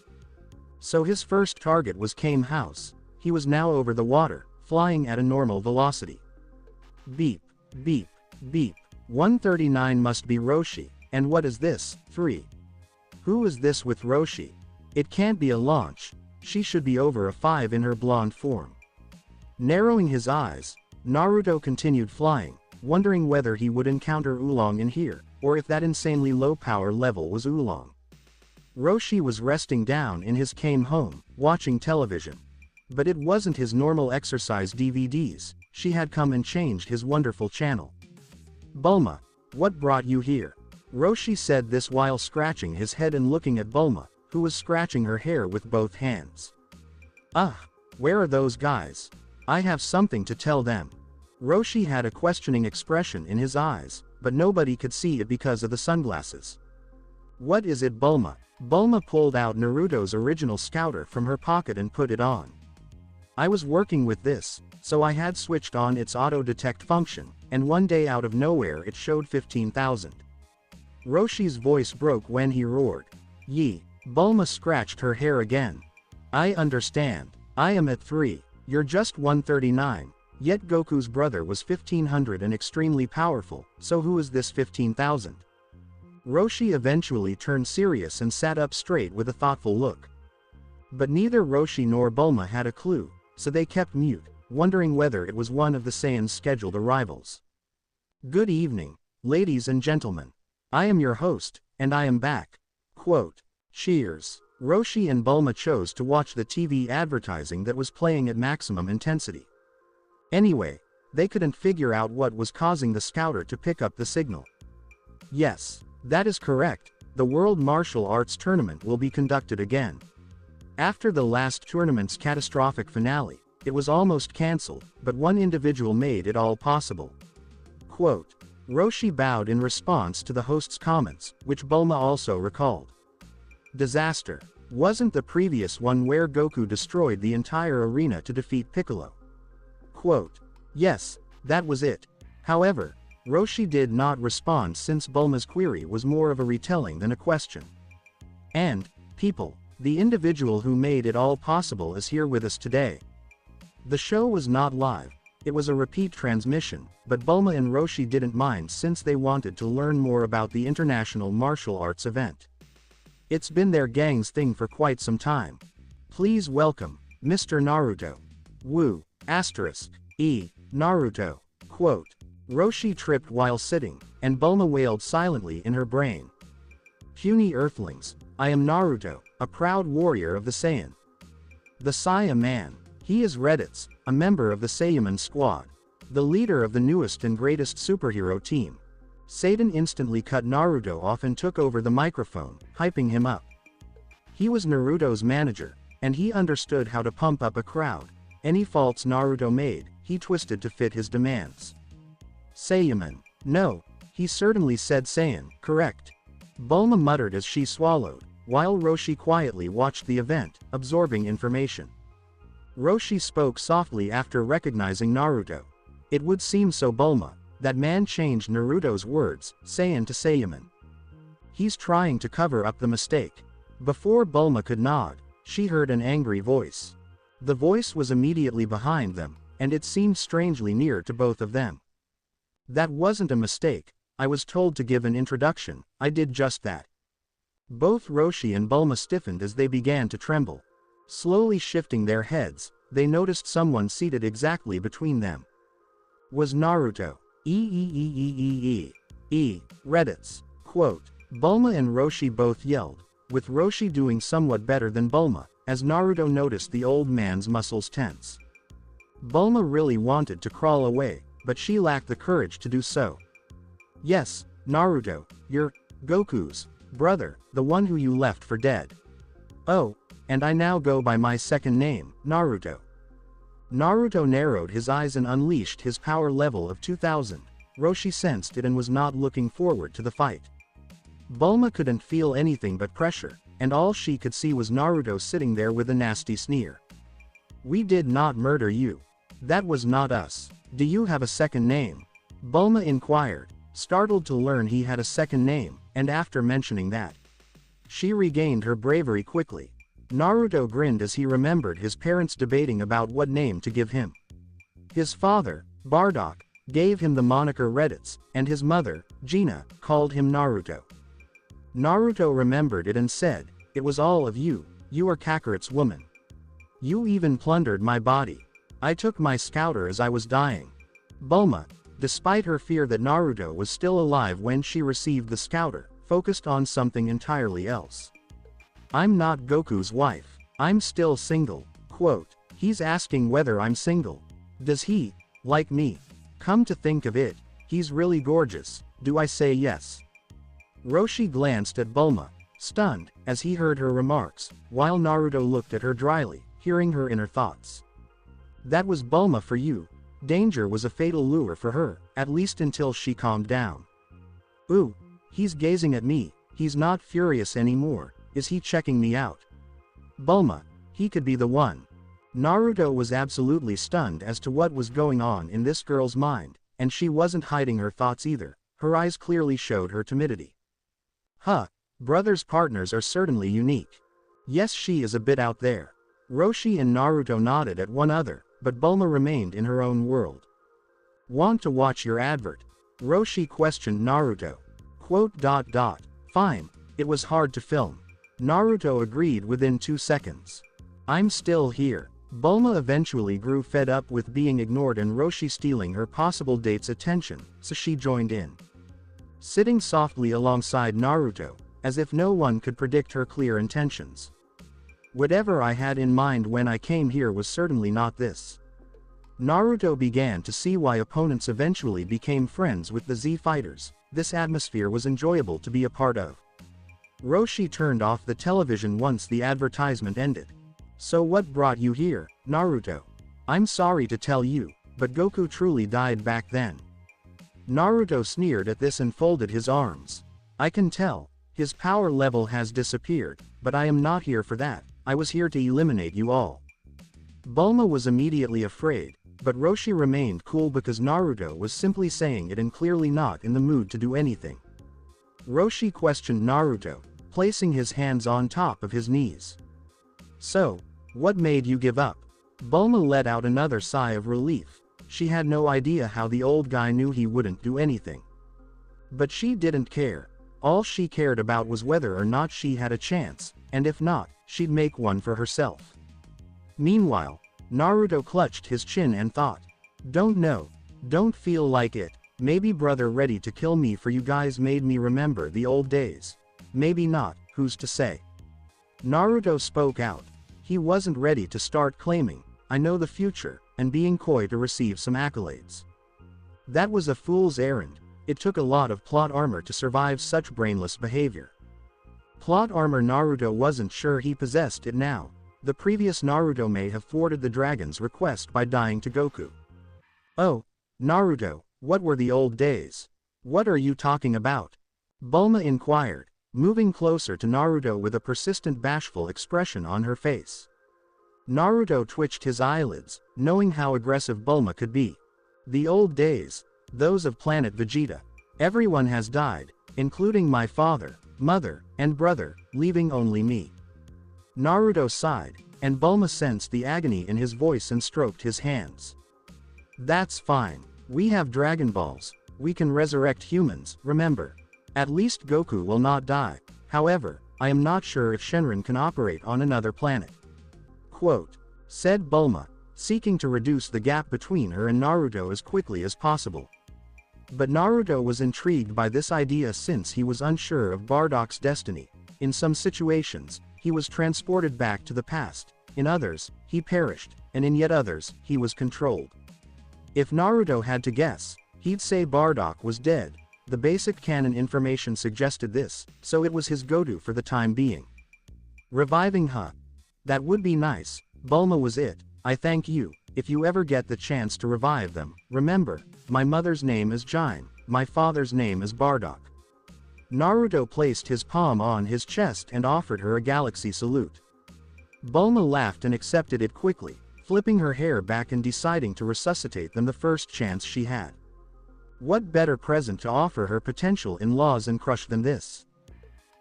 So his first target was Kame House. He was now over the water, flying at a normal velocity. Beep, beep, beep. 139 must be Roshi, and what is this? 3. Who is this with Roshi? It can't be a launch. She should be over a 5 in her blonde form. Narrowing his eyes, Naruto continued flying, wondering whether he would encounter Ulong in here, or if that insanely low power level was Ulong. Roshi was resting down in his Kame home, watching television. But it wasn't his normal exercise DVDs, she had come and changed his wonderful channel. Bulma, what brought you here? Roshi said this while scratching his head and looking at Bulma, who was scratching her hair with both hands. Where are those guys? I have something to tell them. Roshi had a questioning expression in his eyes, but nobody could see it because of the sunglasses. What is it, Bulma? Bulma pulled out Naruto's original scouter from her pocket and put it on. I was working with this, so I had switched on its auto-detect function, and one day out of nowhere it showed 15,000. Roshi's voice broke when he roared. Yee. Bulma scratched her hair again. I understand. I am at 3. You're just 139. Yet Goku's brother was 1500 and extremely powerful, so who is this 15,000? Roshi eventually turned serious and sat up straight with a thoughtful look. But neither Roshi nor Bulma had a clue, so they kept mute, wondering whether it was one of the Saiyan's scheduled arrivals. Good evening, ladies and gentlemen. I am your host, and I am back. Quote. Cheers. Roshi and Bulma chose to watch the TV advertising that was playing at maximum intensity. Anyway, they couldn't figure out what was causing the scouter to pick up the signal. Yes, that is correct. The World Martial Arts Tournament will be conducted again. After the last tournament's catastrophic finale, it was almost cancelled, but one individual made it all possible. Quote. Roshi bowed in response to the host's comments, which Bulma also recalled. Disaster. Wasn't the previous one where Goku destroyed the entire arena to defeat Piccolo? Quote. Yes, that was it. However, Roshi did not respond since Bulma's query was more of a retelling than a question. And, people, the individual who made it all possible is here with us today. The show was not live. It was a repeat transmission, but Bulma and Roshi didn't mind since they wanted to learn more about the International Martial Arts event. It's been their gang's thing for quite some time. Please welcome, Mr. Naruto. Woo, asterisk, Naruto. Quote. Roshi tripped while sitting, and Bulma wailed silently in her brain. Puny earthlings, I am Naruto, a proud warrior of the Saiyan. The Saya man. He is Reddit's, a member of the Saiyaman squad. The leader of the newest and greatest superhero team. Satan instantly cut Naruto off and took over the microphone, hyping him up. He was Naruto's manager, and he understood how to pump up a crowd. Any faults Naruto made, he twisted to fit his demands. Saiyaman. No, he certainly said Saiyan, correct. Bulma muttered as she swallowed, while Roshi quietly watched the event, absorbing information. Roshi spoke softly after recognizing Naruto. It would seem so, Bulma. That man changed Naruto's words, Saiyan to Saiyaman. He's trying to cover up the mistake. Before Bulma could nod, she heard an angry voice. The voice was immediately behind them, and it seemed strangely near to both of them. That wasn't a mistake. I was told to give an introduction. I did just that. Both Roshi and Bulma stiffened as they began to tremble. Slowly shifting their heads, they noticed someone seated exactly between them. Was Naruto. Reddit's. Quote. Bulma and Roshi both yelled, with Roshi doing somewhat better than Bulma, as Naruto noticed the old man's muscles tense. Bulma really wanted to crawl away, but she lacked the courage to do so. Yes, Naruto, you're Goku's brother, the one who you left for dead. Oh, and I now go by my second name, Naruto. Naruto narrowed his eyes and unleashed his power level of 2000. Roshi sensed it and was not looking forward to the fight. Bulma couldn't feel anything but pressure, and all she could see was Naruto sitting there with a nasty sneer. We did not murder you. That was not us. Do you have a second name? Bulma inquired, startled to learn he had a second name, and after mentioning that, she regained her bravery quickly. Naruto grinned as he remembered his parents debating about what name to give him. His father, Bardock, gave him the moniker Reddit's, and his mother, Gina, called him Naruto. Naruto remembered it and said, "It was all of you, you are Kakarot's woman. You even plundered my body. I took my scouter as I was dying." Bulma, despite her fear that Naruto was still alive when she received the scouter, focused on something entirely else. I'm not Goku's wife. I'm still single. Quote. He's asking whether I'm single. Does he, like me? Come to think of it, he's really gorgeous. Do I say yes? Roshi glanced at Bulma, stunned, as he heard her remarks, while Naruto looked at her dryly, hearing her inner thoughts. That was Bulma for you. Danger was a fatal lure for her, at least until she calmed down. Ooh, he's gazing at me. He's not furious anymore. Is he checking me out? Bulma, he could be the one. Naruto was absolutely stunned as to what was going on in this girl's mind, and she wasn't hiding her thoughts either. Her eyes clearly showed her timidity. Huh, brothers' partners are certainly unique. Yes, she is a bit out there. Roshi and Naruto nodded at one another, but Bulma remained in her own world. Want to watch your advert? Roshi questioned Naruto. Quote. Fine, it was hard to film. Naruto agreed within 2 seconds. I'm still here. Bulma eventually grew fed up with being ignored and Roshi stealing her possible date's attention, so she joined in. Sitting softly alongside Naruto, as if no one could predict her clear intentions. Whatever I had in mind when I came here was certainly not this. Naruto began to see why opponents eventually became friends with the Z fighters. This atmosphere was enjoyable to be a part of. Roshi turned off the television once the advertisement ended. So what brought you here, Naruto? I'm sorry to tell you, but Goku truly died back then. Naruto sneered at this and folded his arms. I can tell, his power level has disappeared, but I am not here for that. I was here to eliminate you all. Bulma was immediately afraid, but Roshi remained cool because Naruto was simply saying it and clearly not in the mood to do anything. Roshi questioned Naruto, placing his hands on top of his knees. So, what made you give up? Bulma let out another sigh of relief. She had no idea how the old guy knew he wouldn't do anything. But she didn't care. All she cared about was whether or not she had a chance, and if not, she'd make one for herself. Meanwhile, Naruto clutched his chin and thought. Don't know. Don't feel like it. Maybe brother ready to kill me for you guys made me remember the old days. Maybe not, who's to say? Naruto spoke out. He wasn't ready to start claiming, "I know the future," and being coy to receive some accolades. That was a fool's errand. It took a lot of plot armor to survive such brainless behavior. Plot armor Naruto wasn't sure he possessed it now. The previous Naruto may have thwarted the dragon's request by dying to Goku. "Oh, Naruto, what were the old days? What are you talking about?" Bulma inquired, moving closer to Naruto with a persistent bashful expression on her face. Naruto twitched his eyelids, knowing how aggressive Bulma could be. "The old days, those of planet Vegeta. Everyone has died, including my father, mother, and brother, leaving only me." Naruto sighed, and Bulma sensed the agony in his voice and stroked his hands. "That's fine. We have Dragon Balls. We can resurrect humans, remember. At least Goku will not die. However, I am not sure if Shenron can operate on another planet." Quote, said Bulma, seeking to reduce the gap between her and Naruto as quickly as possible. But Naruto was intrigued by this idea since he was unsure of Bardock's destiny. In some situations, he was transported back to the past, in others, he perished, and in yet others, he was controlled. If Naruto had to guess, he'd say Bardock was dead. The basic canon information suggested this, so it was his go-to for the time being. Reviving Huh? That would be nice. Bulma was it. I thank you. If you ever get the chance to revive them, remember, my mother's name is Jine, my father's name is Bardock. Naruto placed his palm on his chest and offered her a galaxy salute. Bulma laughed and accepted it quickly, flipping her hair back and deciding to resuscitate them the first chance she had. What better present to offer her potential in-laws and crush than this?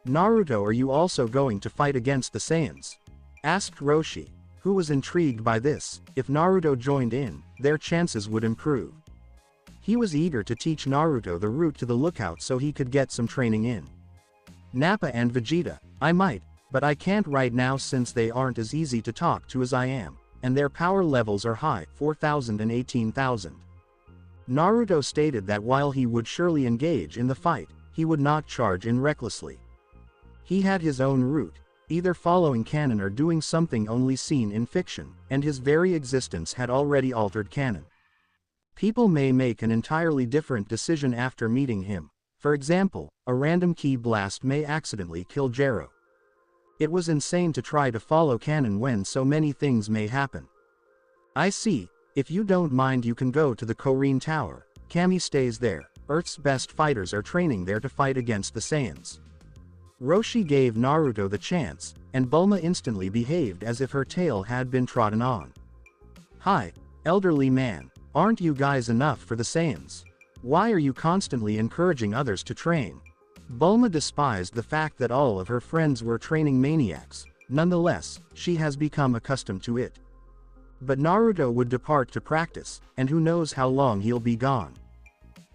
"Naruto, are you also going to fight against the Saiyans?" asked Roshi, who was intrigued by this. If Naruto joined in, their chances would improve. He was eager to teach Naruto the route to the lookout so he could get some training in. "Nappa and Vegeta, I might, but I can't right now since they aren't as easy to talk to as I am, and their power levels are high, 4,000 and 18,000. Naruto stated that while he would surely engage in the fight, he would not charge in recklessly. He had his own route, either following canon or doing something only seen in fiction, and his very existence had already altered canon. People may make an entirely different decision after meeting him. For example, a random ki blast may accidentally kill Jero. It was insane to try to follow canon when so many things may happen. "I see. If you don't mind, you can go to the Korin Tower. Kami stays there. Earth's best fighters are training there to fight against the Saiyans." Roshi gave Naruto the chance, and Bulma instantly behaved as if her tail had been trodden on. "Hi, elderly man, aren't you guys enough for the Saiyans? Why are you constantly encouraging others to train?" Bulma despised the fact that all of her friends were training maniacs. Nonetheless, she has become accustomed to it. But Naruto would depart to practice, and who knows how long he'll be gone.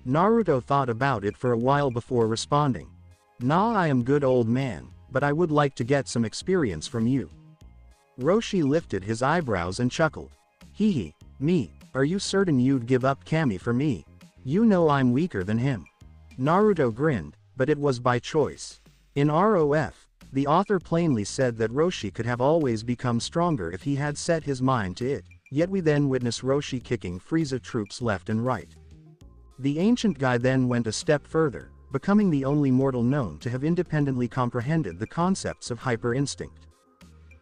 Naruto thought about it for a while before responding. "Nah, I am good old man, but I would like to get some experience from you." Roshi lifted his eyebrows and chuckled. "Hee, me, are you certain you'd give up Kami for me? You know I'm weaker than him." Naruto grinned, but it was by choice. In ROF, the author plainly said that Roshi could have always become stronger if he had set his mind to it, yet we then witness Roshi kicking Frieza troops left and right. The ancient guy then went a step further, becoming the only mortal known to have independently comprehended the concepts of hyper instinct.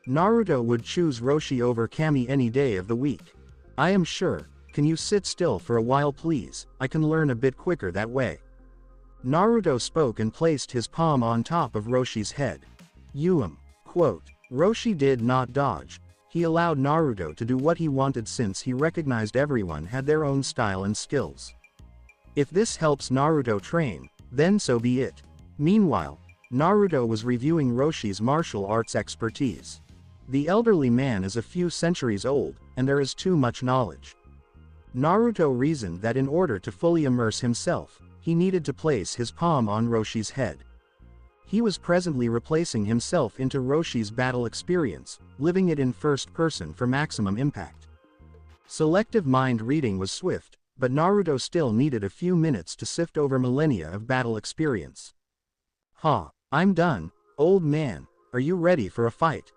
Naruto would choose Roshi over Kami any day of the week. "I am sure. Can you sit still for a while please? I can learn a bit quicker that way." Naruto spoke and placed his palm on top of Roshi's head. Quote, Roshi did not dodge. He allowed Naruto to do what he wanted since he recognized everyone had their own style and skills. If this helps Naruto train, then so be it. Meanwhile, Naruto was reviewing Roshi's martial arts expertise. The elderly man is a few centuries old, and there is too much knowledge. Naruto reasoned that in order to fully immerse himself, he needed to place his palm on Roshi's head. He was presently replacing himself into Roshi's battle experience, living it in first person for maximum impact. Selective mind reading was swift, but Naruto still needed a few minutes to sift over millennia of battle experience. "Ha, I'm done, old man. are you ready for a fight?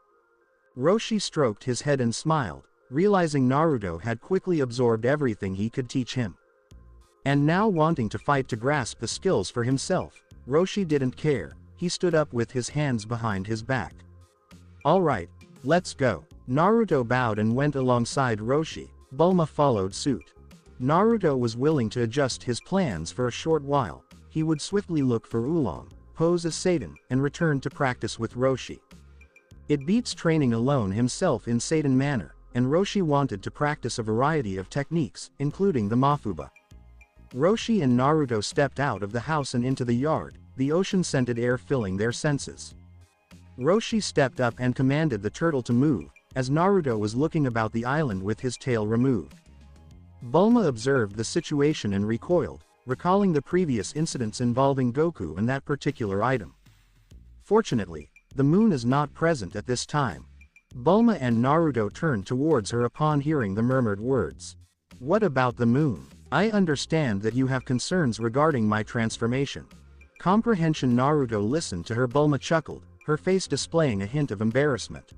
Roshi stroked his head and smiled, realizing Naruto had quickly absorbed everything he could teach him. And now wanting to fight to grasp the skills for himself, Roshi didn't care. He stood up with his hands behind his back. Alright, let's go. Naruto bowed and went alongside Roshi. Bulma followed suit. Naruto was willing to adjust his plans for a short while. He would swiftly look for Ulong, pose as Satan, and return to practice with Roshi. It beats training alone himself in Satan manner, and Roshi wanted to practice a variety of techniques, including the Mafuba. Roshi and Naruto stepped out of the house and into the yard, the ocean-scented air filling their senses. Roshi stepped up and commanded the turtle to move, as Naruto was looking about the island with his tail removed. Bulma observed the situation and recoiled, recalling the previous incidents involving Goku and that particular item. Fortunately, the moon is not present at this time. Bulma and Naruto turned towards her upon hearing the murmured words. What about the moon? I understand that you have concerns regarding my transformation. Comprehension. Naruto listened to her. Bulma chuckled, her face displaying a hint of embarrassment.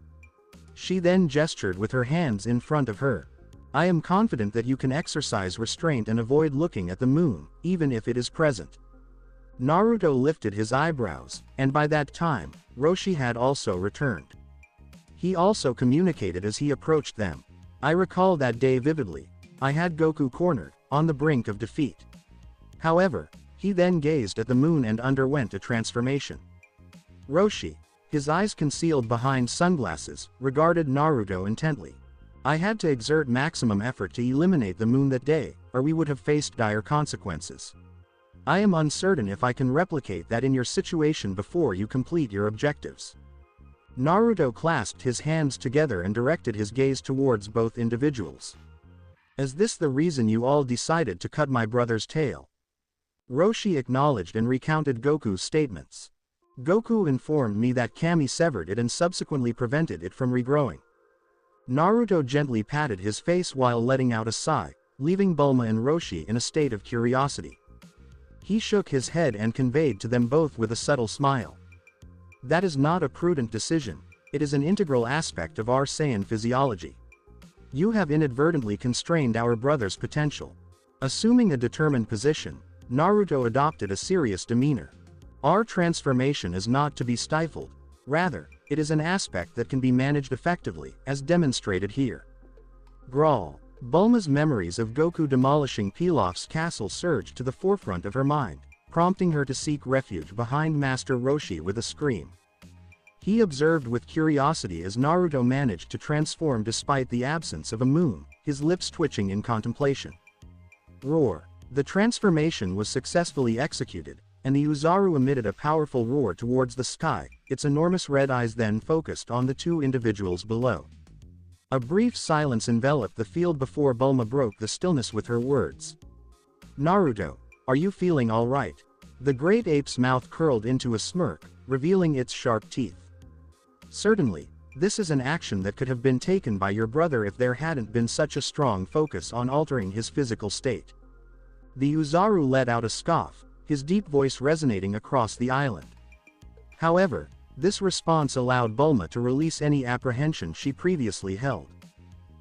She then gestured with her hands in front of her. I am confident that you can exercise restraint and avoid looking at the moon, even if it is present. Naruto lifted his eyebrows, and by that time, Roshi had also returned. He also communicated as he approached them. I recall that day vividly. I had Goku cornered, on the brink of defeat. However, he then gazed at the moon and underwent a transformation. Roshi, his eyes concealed behind sunglasses, regarded Naruto intently. I had to exert maximum effort to eliminate the moon that day, or we would have faced dire consequences. I am uncertain if I can replicate that in your situation before you complete your objectives. Naruto clasped his hands together and directed his gaze towards both individuals. Is this the reason you all decided to cut my brother's tail? Roshi acknowledged and recounted Goku's statements. Goku informed me that Kami severed it and subsequently prevented it from regrowing. Naruto gently patted his face while letting out a sigh, leaving Bulma and Roshi in a state of curiosity. He shook his head and conveyed to them both with a subtle smile. That is not a prudent decision, it is an integral aspect of our Saiyan physiology. You have inadvertently constrained our brother's potential. Assuming a determined position, Naruto adopted a serious demeanor. Our transformation is not to be stifled, rather, it is an aspect that can be managed effectively, as demonstrated here. Growl. Bulma's memories of Goku demolishing Pilaf's castle surged to the forefront of her mind, prompting her to seek refuge behind Master Roshi with a scream. He observed with curiosity as Naruto managed to transform despite the absence of a moon, his lips twitching in contemplation. Roar. The transformation was successfully executed, and the Uzaru emitted a powerful roar towards the sky, its enormous red eyes then focused on the two individuals below. A brief silence enveloped the field before Bulma broke the stillness with her words. Naruto, are you feeling all right? The great ape's mouth curled into a smirk, revealing its sharp teeth. Certainly, this is an action that could have been taken by your brother if there hadn't been such a strong focus on altering his physical state. The Uzaru let out a scoff, his deep voice resonating across the island. However, this response allowed Bulma to release any apprehension she previously held.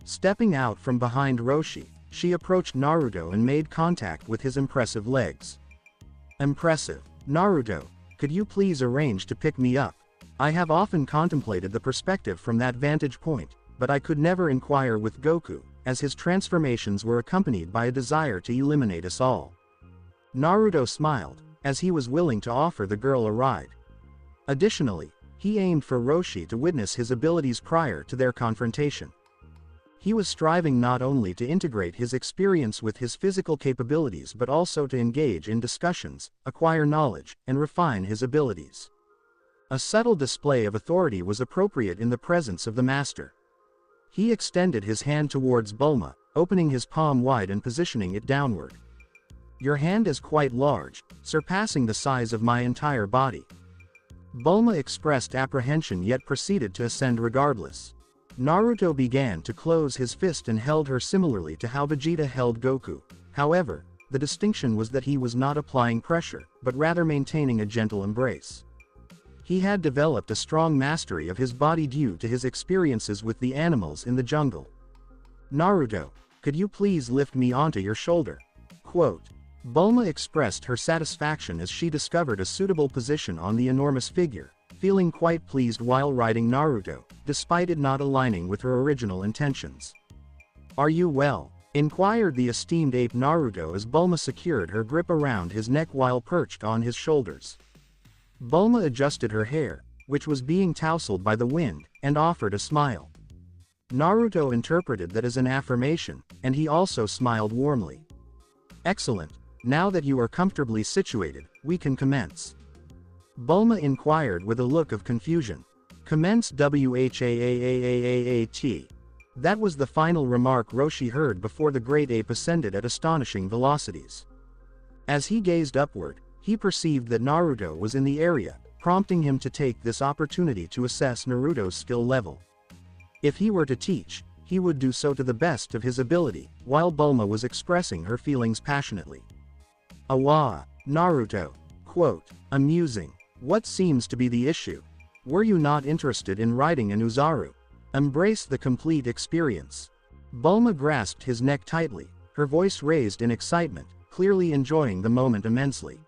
Stepping out from behind Roshi, she approached Naruto and made contact with his impressive legs. Impressive. Naruto, could you please arrange to pick me up? I have often contemplated the perspective from that vantage point, but I could never inquire with Goku, as his transformations were accompanied by a desire to eliminate us all. Naruto smiled, as he was willing to offer the girl a ride. Additionally, he aimed for Roshi to witness his abilities prior to their confrontation. He was striving not only to integrate his experience with his physical capabilities but also to engage in discussions, acquire knowledge, and refine his abilities. A subtle display of authority was appropriate in the presence of the master. He extended his hand towards Bulma, opening his palm wide and positioning it downward. Your hand is quite large, surpassing the size of my entire body. Bulma expressed apprehension yet proceeded to ascend regardless. Naruto began to close his fist and held her similarly to how Vegeta held Goku. However, the distinction was that he was not applying pressure, but rather maintaining a gentle embrace. He had developed a strong mastery of his body due to his experiences with the animals in the jungle. "Naruto, could you please lift me onto your shoulder?" Quote. Bulma expressed her satisfaction as she discovered a suitable position on the enormous figure, feeling quite pleased while riding Naruto, despite it not aligning with her original intentions. "Are you well?" inquired the esteemed ape Naruto as Bulma secured her grip around his neck while perched on his shoulders. Bulma adjusted her hair, which was being tousled by the wind, and offered a smile. Naruto interpreted that as an affirmation, and he also smiled warmly. "Excellent, now that you are comfortably situated, we can commence." Bulma inquired with a look of confusion. "Commence whaat?" That was the final remark Roshi heard before the great ape ascended at astonishing velocities. As he gazed upward, he perceived that Naruto was in the area, prompting him to take this opportunity to assess Naruto's skill level. If he were to teach, he would do so to the best of his ability, while Bulma was expressing her feelings passionately. "Awa, Naruto." Quote. "Amusing. What seems to be the issue? Were you not interested in riding an Uzaru? Embrace the complete experience." Bulma grasped his neck tightly, her voice raised in excitement, clearly enjoying the moment immensely.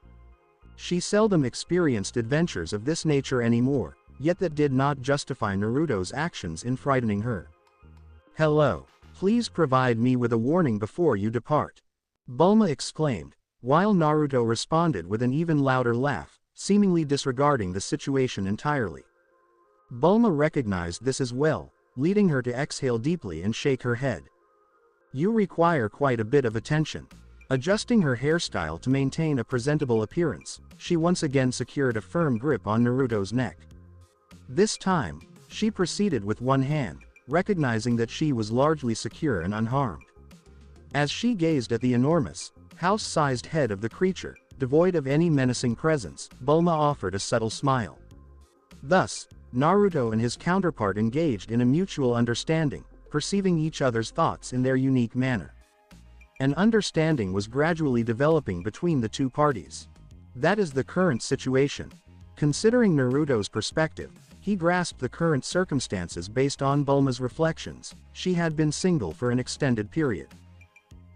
She seldom experienced adventures of this nature anymore, yet that did not justify Naruto's actions in frightening her. "Hello. Please provide me with a warning before you depart," Bulma exclaimed, while Naruto responded with an even louder laugh, seemingly disregarding the situation entirely. Bulma recognized this as well, leading her to exhale deeply and shake her head. "You require quite a bit of attention." Adjusting her hairstyle to maintain a presentable appearance, she once again secured a firm grip on Naruto's neck. This time, she proceeded with one hand, recognizing that she was largely secure and unharmed. As she gazed at the enormous, house-sized head of the creature, devoid of any menacing presence, Bulma offered a subtle smile. Thus, Naruto and his counterpart engaged in a mutual understanding, perceiving each other's thoughts in their unique manner. An understanding was gradually developing between the two parties. That is the current situation. Considering Naruto's perspective, he grasped the current circumstances based on Bulma's reflections. She had been single for an extended period.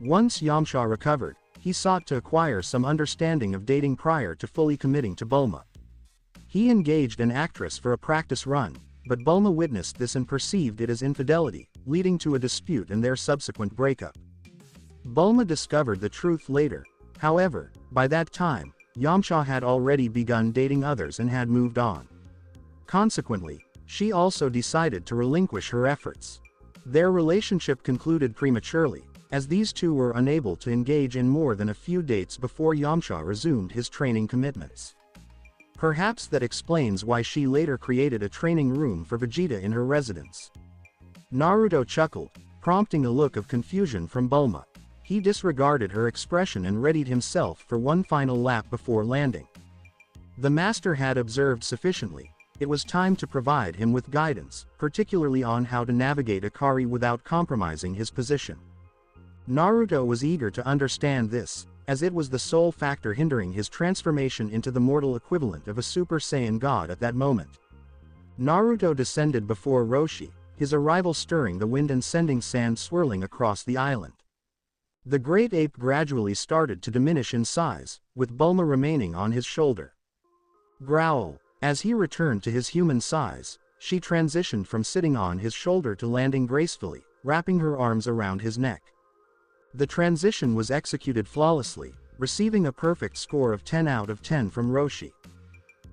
Once Yamcha recovered, he sought to acquire some understanding of dating prior to fully committing to Bulma. He engaged an actress for a practice run, but Bulma witnessed this and perceived it as infidelity, leading to a dispute and their subsequent breakup. Bulma discovered the truth later. However, by that time, Yamcha had already begun dating others and had moved on. Consequently, she also decided to relinquish her efforts. Their relationship concluded prematurely, as these two were unable to engage in more than a few dates before Yamcha resumed his training commitments. Perhaps that explains why she later created a training room for Vegeta in her residence. Naruto chuckled, prompting a look of confusion from Bulma. He disregarded her expression and readied himself for one final lap before landing. The master had observed sufficiently. It was time to provide him with guidance, particularly on how to navigate Akari without compromising his position. Naruto was eager to understand this, as it was the sole factor hindering his transformation into the mortal equivalent of a Super Saiyan god at that moment. Naruto descended before Roshi, his arrival stirring the wind and sending sand swirling across the island. The great ape gradually started to diminish in size, with Bulma remaining on his shoulder. Growl. As he returned to his human size, she transitioned from sitting on his shoulder to landing gracefully, wrapping her arms around his neck. The transition was executed flawlessly, receiving a perfect score of 10 out of 10 from Roshi.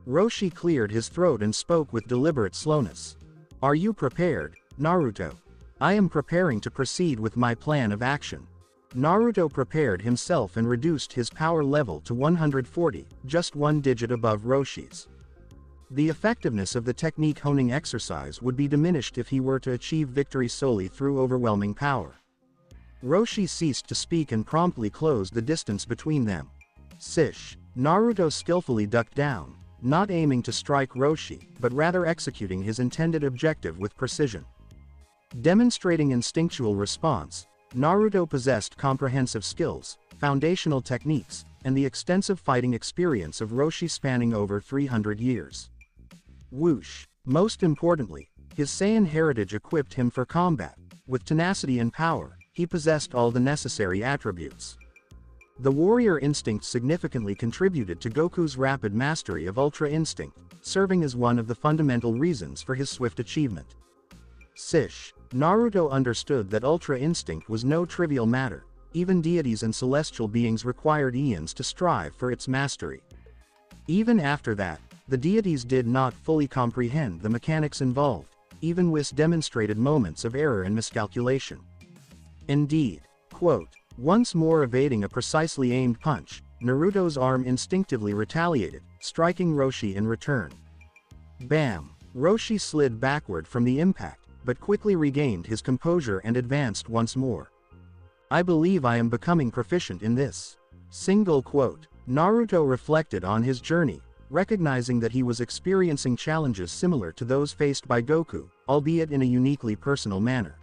Roshi cleared his throat and spoke with deliberate slowness. "Are you prepared, Naruto?" "I am preparing to proceed with my plan of action." Naruto prepared himself and reduced his power level to 140, just one digit above Roshi's. The effectiveness of the technique honing exercise would be diminished if he were to achieve victory solely through overwhelming power. Roshi ceased to speak and promptly closed the distance between them. Sish. Naruto skillfully ducked down, not aiming to strike Roshi, but rather executing his intended objective with precision. Demonstrating instinctual response, Naruto possessed comprehensive skills, foundational techniques, and the extensive fighting experience of Roshi spanning over 300 years. Whoosh. Most importantly, his Saiyan heritage equipped him for combat. With tenacity and power, he possessed all the necessary attributes. The warrior instinct significantly contributed to Goku's rapid mastery of Ultra Instinct, serving as one of the fundamental reasons for his swift achievement. Sish. Naruto understood that Ultra Instinct was no trivial matter. Even deities and celestial beings required eons to strive for its mastery. Even after that, the deities did not fully comprehend the mechanics involved, even Whis demonstrated moments of error and miscalculation. Indeed, quote, once more evading a precisely aimed punch, Naruto's arm instinctively retaliated, striking Roshi in return. Bam! Roshi slid backward from the impact, but quickly regained his composure and advanced once more. I believe I am becoming proficient in this. Single quote. Naruto reflected on his journey, recognizing that he was experiencing challenges similar to those faced by Goku, albeit in a uniquely personal manner.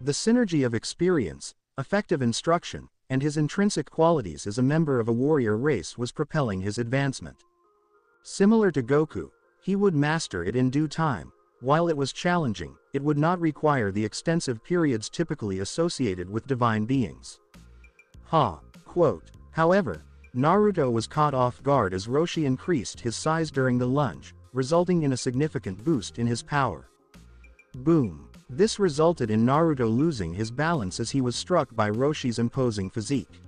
The synergy of experience, effective instruction, and his intrinsic qualities as a member of a warrior race was propelling his advancement. Similar to Goku, he would master it in due time. While it was challenging, it would not require the extensive periods typically associated with divine beings. Quote. However, Naruto was caught off guard as Roshi increased his size during the lunge, resulting in a significant boost in his power. Boom. This resulted in Naruto losing his balance as he was struck by Roshi's imposing physique.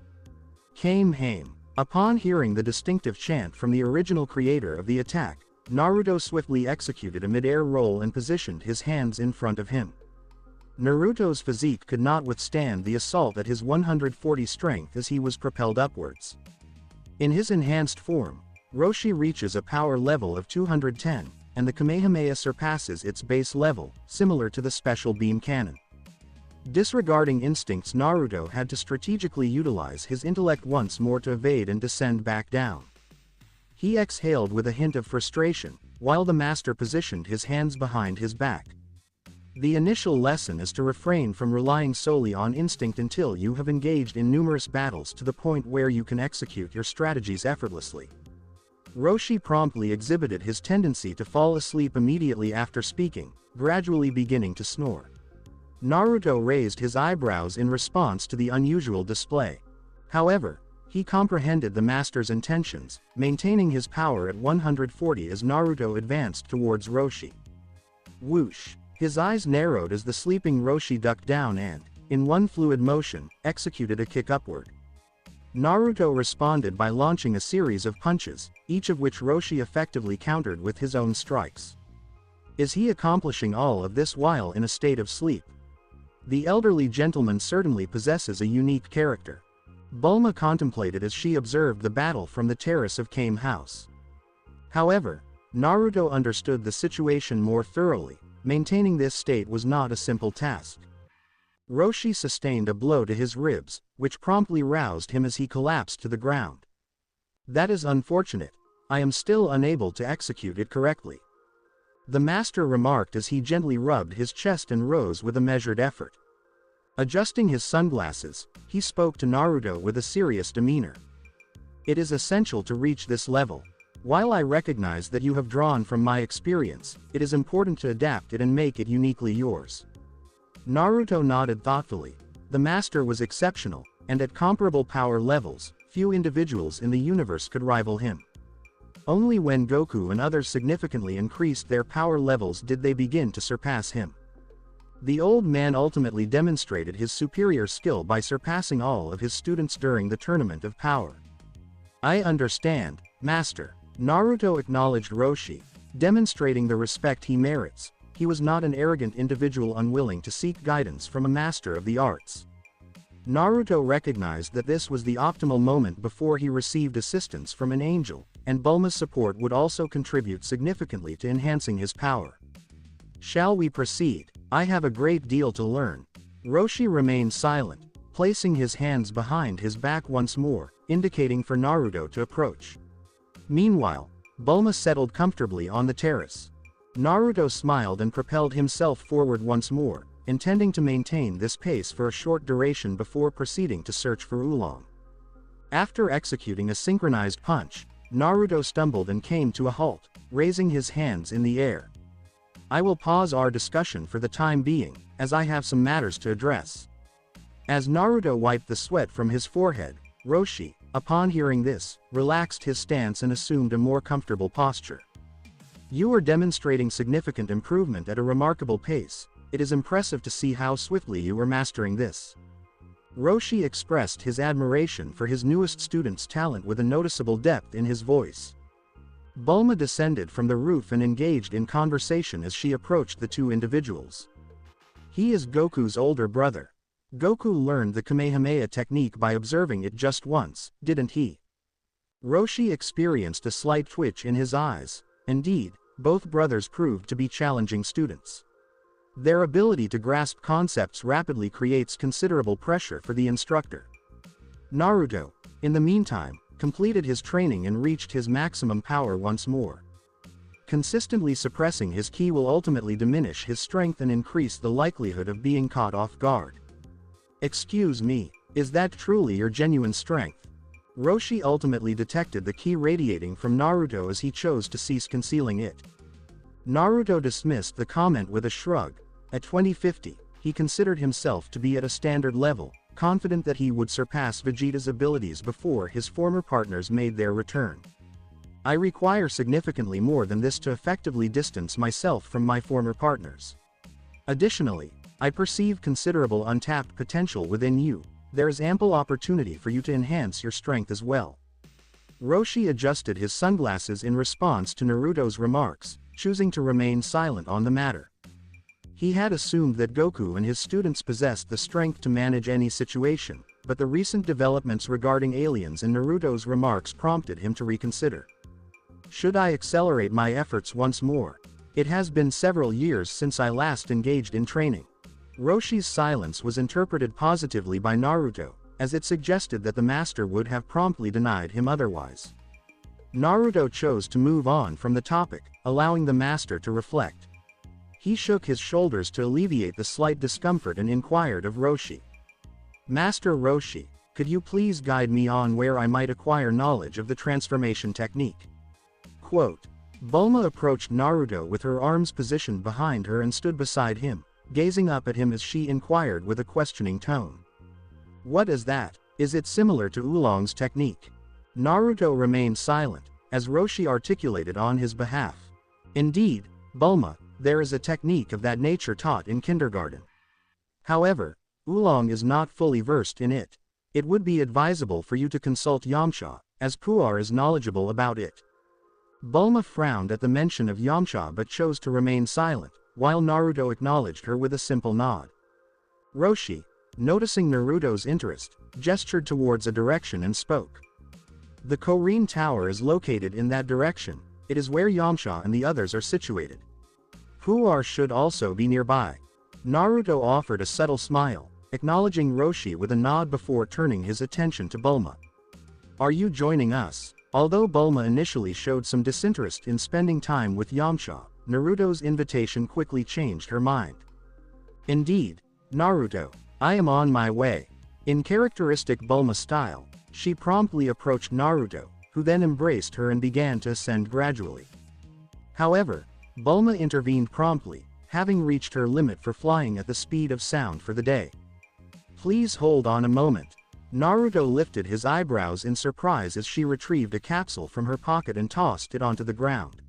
Kamehameha. Upon hearing the distinctive chant from the original creator of the attack, Naruto swiftly executed a mid-air roll and positioned his hands in front of him. Naruto's physique could not withstand the assault at his 140 strength as he was propelled upwards. In his enhanced form, Roshi reaches a power level of 210, and the Kamehameha surpasses its base level, similar to the special beam cannon. Disregarding instincts, Naruto had to strategically utilize his intellect once more to evade and descend back down. He exhaled with a hint of frustration, while the master positioned his hands behind his back. The initial lesson is to refrain from relying solely on instinct until you have engaged in numerous battles to the point where you can execute your strategies effortlessly. Roshi promptly exhibited his tendency to fall asleep immediately after speaking, gradually beginning to snore. Naruto raised his eyebrows in response to the unusual display. However, he comprehended the master's intentions, maintaining his power at 140 as Naruto advanced towards Roshi. Whoosh! His eyes narrowed as the sleeping Roshi ducked down and, in one fluid motion, executed a kick upward. Naruto responded by launching a series of punches, each of which Roshi effectively countered with his own strikes. Is he accomplishing all of this while in a state of sleep? The elderly gentleman certainly possesses a unique character. Bulma contemplated as she observed the battle from the terrace of Kame House. However, Naruto understood the situation more thoroughly. Maintaining this state was not a simple task. Roshi sustained a blow to his ribs, which promptly roused him as he collapsed to the ground. That is unfortunate. I am still unable to execute it correctly, the master remarked as he gently rubbed his chest and rose with a measured effort. Adjusting his sunglasses, he spoke to Naruto with a serious demeanor. It is essential to reach this level. While I recognize that you have drawn from my experience, it is important to adapt it and make it uniquely yours. Naruto nodded thoughtfully. The master was exceptional, and at comparable power levels, few individuals in the universe could rival him. Only when Goku and others significantly increased their power levels did they begin to surpass him. The old man ultimately demonstrated his superior skill by surpassing all of his students during the Tournament of Power. I understand, Master. Naruto acknowledged Roshi, demonstrating the respect he merits. He was not an arrogant individual unwilling to seek guidance from a master of the arts. Naruto recognized that this was the optimal moment before he received assistance from an angel, and Bulma's support would also contribute significantly to enhancing his power. Shall we proceed? I have a great deal to learn. Roshi remained silent, placing his hands behind his back once more, indicating for Naruto to approach. Meanwhile, Bulma settled comfortably on the terrace. Naruto smiled and propelled himself forward once more, intending to maintain this pace for a short duration before proceeding to search for Ulong. After executing a synchronized punch, Naruto stumbled and came to a halt. raising his hands in the air. I will pause our discussion for the time being, as I have some matters to address. As Naruto wiped the sweat from his forehead, Roshi, upon hearing this, relaxed his stance and assumed a more comfortable posture. You are demonstrating significant improvement at a remarkable pace. It is impressive to see how swiftly you are mastering this. Roshi expressed his admiration for his newest student's talent with a noticeable depth in his voice. Bulma descended from the roof and engaged in conversation as she approached the two individuals. He is Goku's older brother. Goku learned the Kamehameha technique by observing it just once, didn't he? Roshi experienced a slight twitch in his eyes. Indeed, both brothers proved to be challenging students. Their ability to grasp concepts rapidly creates considerable pressure for the instructor. Naruto, in the meantime, completed his training and reached his maximum power once more. Consistently suppressing his ki will ultimately diminish his strength and increase the likelihood of being caught off guard. Excuse me, is that truly your genuine strength? Roshi ultimately detected the ki radiating from Naruto as he chose to cease concealing it. Naruto dismissed the comment with a shrug. At 2050, he considered himself to be at a standard level, confident that he would surpass Vegeta's abilities before his former partners made their return. I require significantly more than this to effectively distance myself from my former partners. Additionally, I perceive considerable untapped potential within you. There is ample opportunity for you to enhance your strength as well. Roshi adjusted his sunglasses in response to Naruto's remarks, choosing to remain silent on the matter. He had assumed that Goku and his students possessed the strength to manage any situation, but the recent developments regarding aliens and Naruto's remarks prompted him to reconsider. Should I accelerate my efforts once more? It has been several years since I last engaged in training. Roshi's silence was interpreted positively by Naruto, as it suggested that the master would have promptly denied him otherwise. Naruto chose to move on from the topic, allowing the master to reflect. He shook his shoulders to alleviate the slight discomfort and inquired of Roshi. Master Roshi, could you please guide me on where I might acquire knowledge of the transformation technique? Quote. Bulma approached Naruto with her arms positioned behind her and stood beside him, gazing up at him as she inquired with a questioning tone. What is that? Is it similar to Ulong's technique? Naruto remained silent, as Roshi articulated on his behalf. Indeed, Bulma, there is a technique of that nature taught in kindergarten. However, Ulong is not fully versed in it. It would be advisable for you to consult Yamcha, as Puar is knowledgeable about it. Bulma frowned at the mention of Yamcha but chose to remain silent, while Naruto acknowledged her with a simple nod. Roshi, noticing Naruto's interest, gestured towards a direction and spoke. The Korin Tower is located in that direction. It is where Yamcha and the others are situated. Puar should also be nearby. Naruto offered a subtle smile, acknowledging Roshi with a nod before turning his attention to Bulma. Are you joining us? Although Bulma initially showed some disinterest in spending time with Yamcha, Naruto's invitation quickly changed her mind. Indeed, Naruto, I am on my way. In characteristic Bulma style, she promptly approached Naruto, who then embraced her and began to ascend gradually. However, Bulma intervened promptly, having reached her limit for flying at the speed of sound for the day. Please hold on a moment. Naruto lifted his eyebrows in surprise as she retrieved a capsule from her pocket and tossed it onto the ground.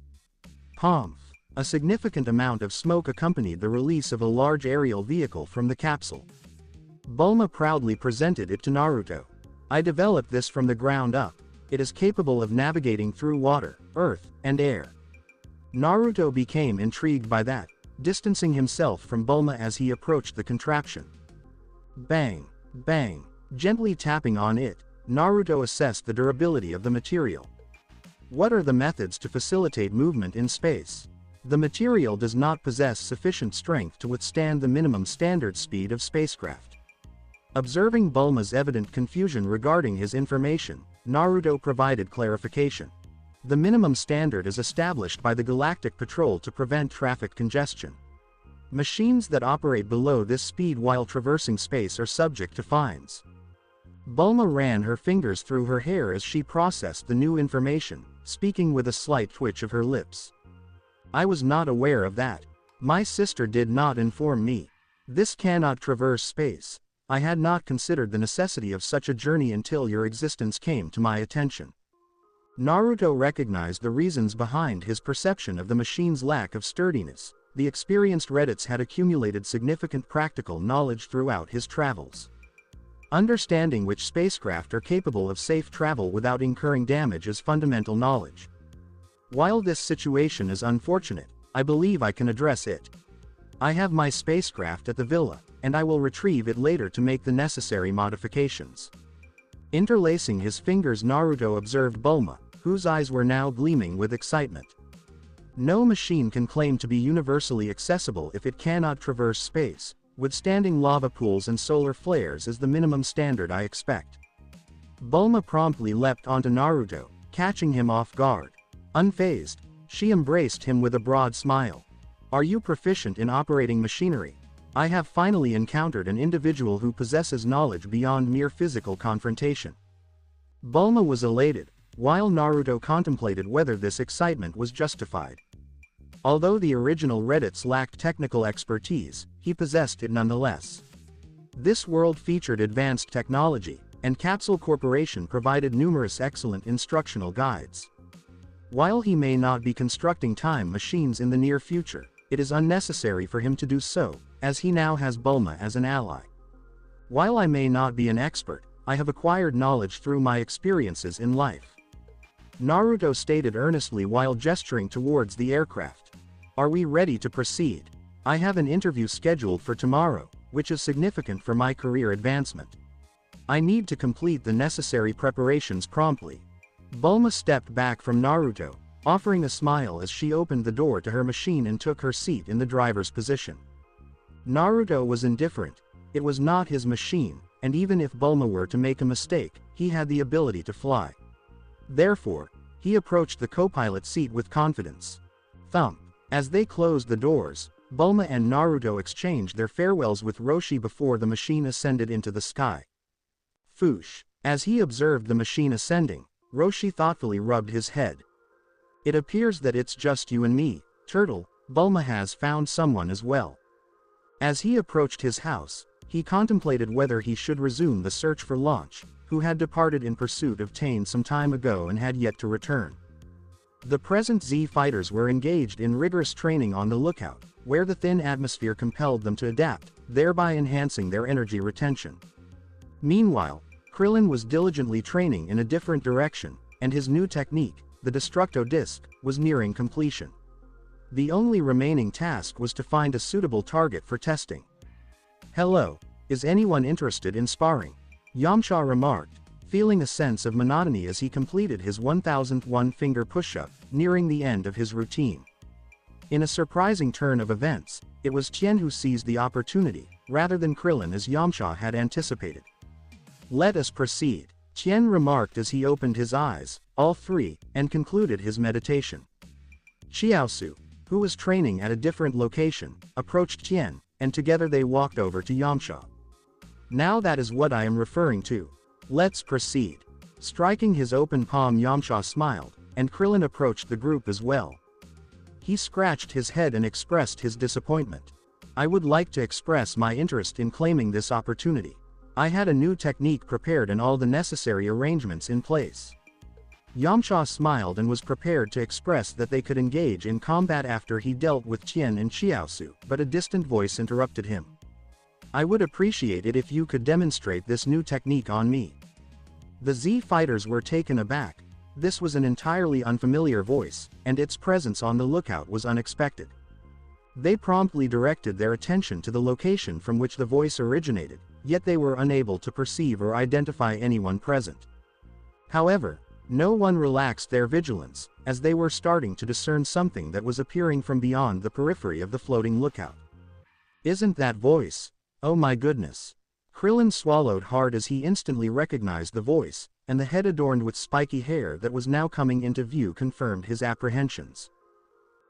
Pomf! A significant amount of smoke accompanied the release of a large aerial vehicle from the capsule. Bulma proudly presented it to Naruto. I developed this from the ground up. It is capable of navigating through water, earth, and air. Naruto became intrigued by that, distancing himself from Bulma as he approached the contraption. Bang! Bang! Gently tapping on it, Naruto assessed the durability of the material. What are the methods to facilitate movement in space? The material does not possess sufficient strength to withstand the minimum standard speed of spacecraft. Observing Bulma's evident confusion regarding his information, Naruto provided clarification. The minimum standard is established by the Galactic Patrol to prevent traffic congestion. Machines that operate below this speed while traversing space are subject to fines. Bulma ran her fingers through her hair as she processed the new information, speaking with a slight twitch of her lips. I was not aware of that. My sister did not inform me. This cannot traverse space. I had not considered the necessity of such a journey until your existence came to my attention. Naruto recognized the reasons behind his perception of the machine's lack of sturdiness. The experienced Reddits had accumulated significant practical knowledge throughout his travels. Understanding which spacecraft are capable of safe travel without incurring damage is fundamental knowledge. While this situation is unfortunate, I believe I can address it. I have my spacecraft at the villa, and I will retrieve it later to make the necessary modifications. Interlacing his fingers, Naruto observed Bulma, whose eyes were now gleaming with excitement. No machine can claim to be universally accessible if it cannot traverse space. Withstanding lava pools and solar flares is the minimum standard I expect. Bulma promptly leapt onto Naruto, catching him off guard. Unfazed, she embraced him with a broad smile. Are you proficient in operating machinery? I have finally encountered an individual who possesses knowledge beyond mere physical confrontation. Bulma was elated, while Naruto contemplated whether this excitement was justified. Although the original Reddits lacked technical expertise, he possessed it nonetheless. This world featured advanced technology, and Capsule Corporation provided numerous excellent instructional guides. While he may not be constructing time machines in the near future, it is unnecessary for him to do so, as he now has Bulma as an ally. While I may not be an expert, I have acquired knowledge through my experiences in life. Naruto stated earnestly while gesturing towards the aircraft. Are we ready to proceed? I have an interview scheduled for tomorrow, which is significant for my career advancement. I need to complete the necessary preparations promptly. Bulma stepped back from Naruto, offering a smile as she opened the door to her machine and took her seat in the driver's position. Naruto was indifferent. It was not his machine, and even if Bulma were to make a mistake, he had the ability to fly. Therefore, he approached the co-pilot seat with confidence. Thump. As they closed the doors, Bulma and Naruto exchanged their farewells with Roshi before the machine ascended into the sky. Foosh. As he observed the machine ascending, Roshi thoughtfully rubbed his head. It appears that it's just you and me, Turtle. Bulma has found someone as well. As he approached his house, he contemplated whether he should resume the search for Launch, who had departed in pursuit of Tane some time ago and had yet to return. The present Z fighters were engaged in rigorous training on the lookout, where the thin atmosphere compelled them to adapt, thereby enhancing their energy retention. Meanwhile, Krillin was diligently training in a different direction, and his new technique, the Destructo Disc, was nearing completion. The only remaining task was to find a suitable target for testing. Hello, is anyone interested in sparring? Yamcha remarked, feeling a sense of monotony as he completed his 1001 finger push-up, nearing the end of his routine. In a surprising turn of events, it was Tien who seized the opportunity, rather than Krillin as Yamcha had anticipated. Let us proceed, Tien remarked as he opened his eyes, all three, and concluded his meditation. Chiaozu, who was training at a different location, approached Tien, and together they walked over to Yamcha. Now that is what I am referring to. Let's proceed. Striking his open palm, Yamcha smiled, and Krillin approached the group as well. He scratched his head and expressed his disappointment. I would like to express my interest in claiming this opportunity. I had a new technique prepared and all the necessary arrangements in place. Yamcha smiled and was prepared to express that they could engage in combat after he dealt with Tien and Chiaozu, but a distant voice interrupted him. I would appreciate it if you could demonstrate this new technique on me. The Z fighters were taken aback. This was an entirely unfamiliar voice, and its presence on the lookout was unexpected. They promptly directed their attention to the location from which the voice originated, yet they were unable to perceive or identify anyone present. However, no one relaxed their vigilance, as they were starting to discern something that was appearing from beyond the periphery of the floating lookout. Isn't that voice? Oh my goodness. Krillin swallowed hard as he instantly recognized the voice, and the head adorned with spiky hair that was now coming into view confirmed his apprehensions.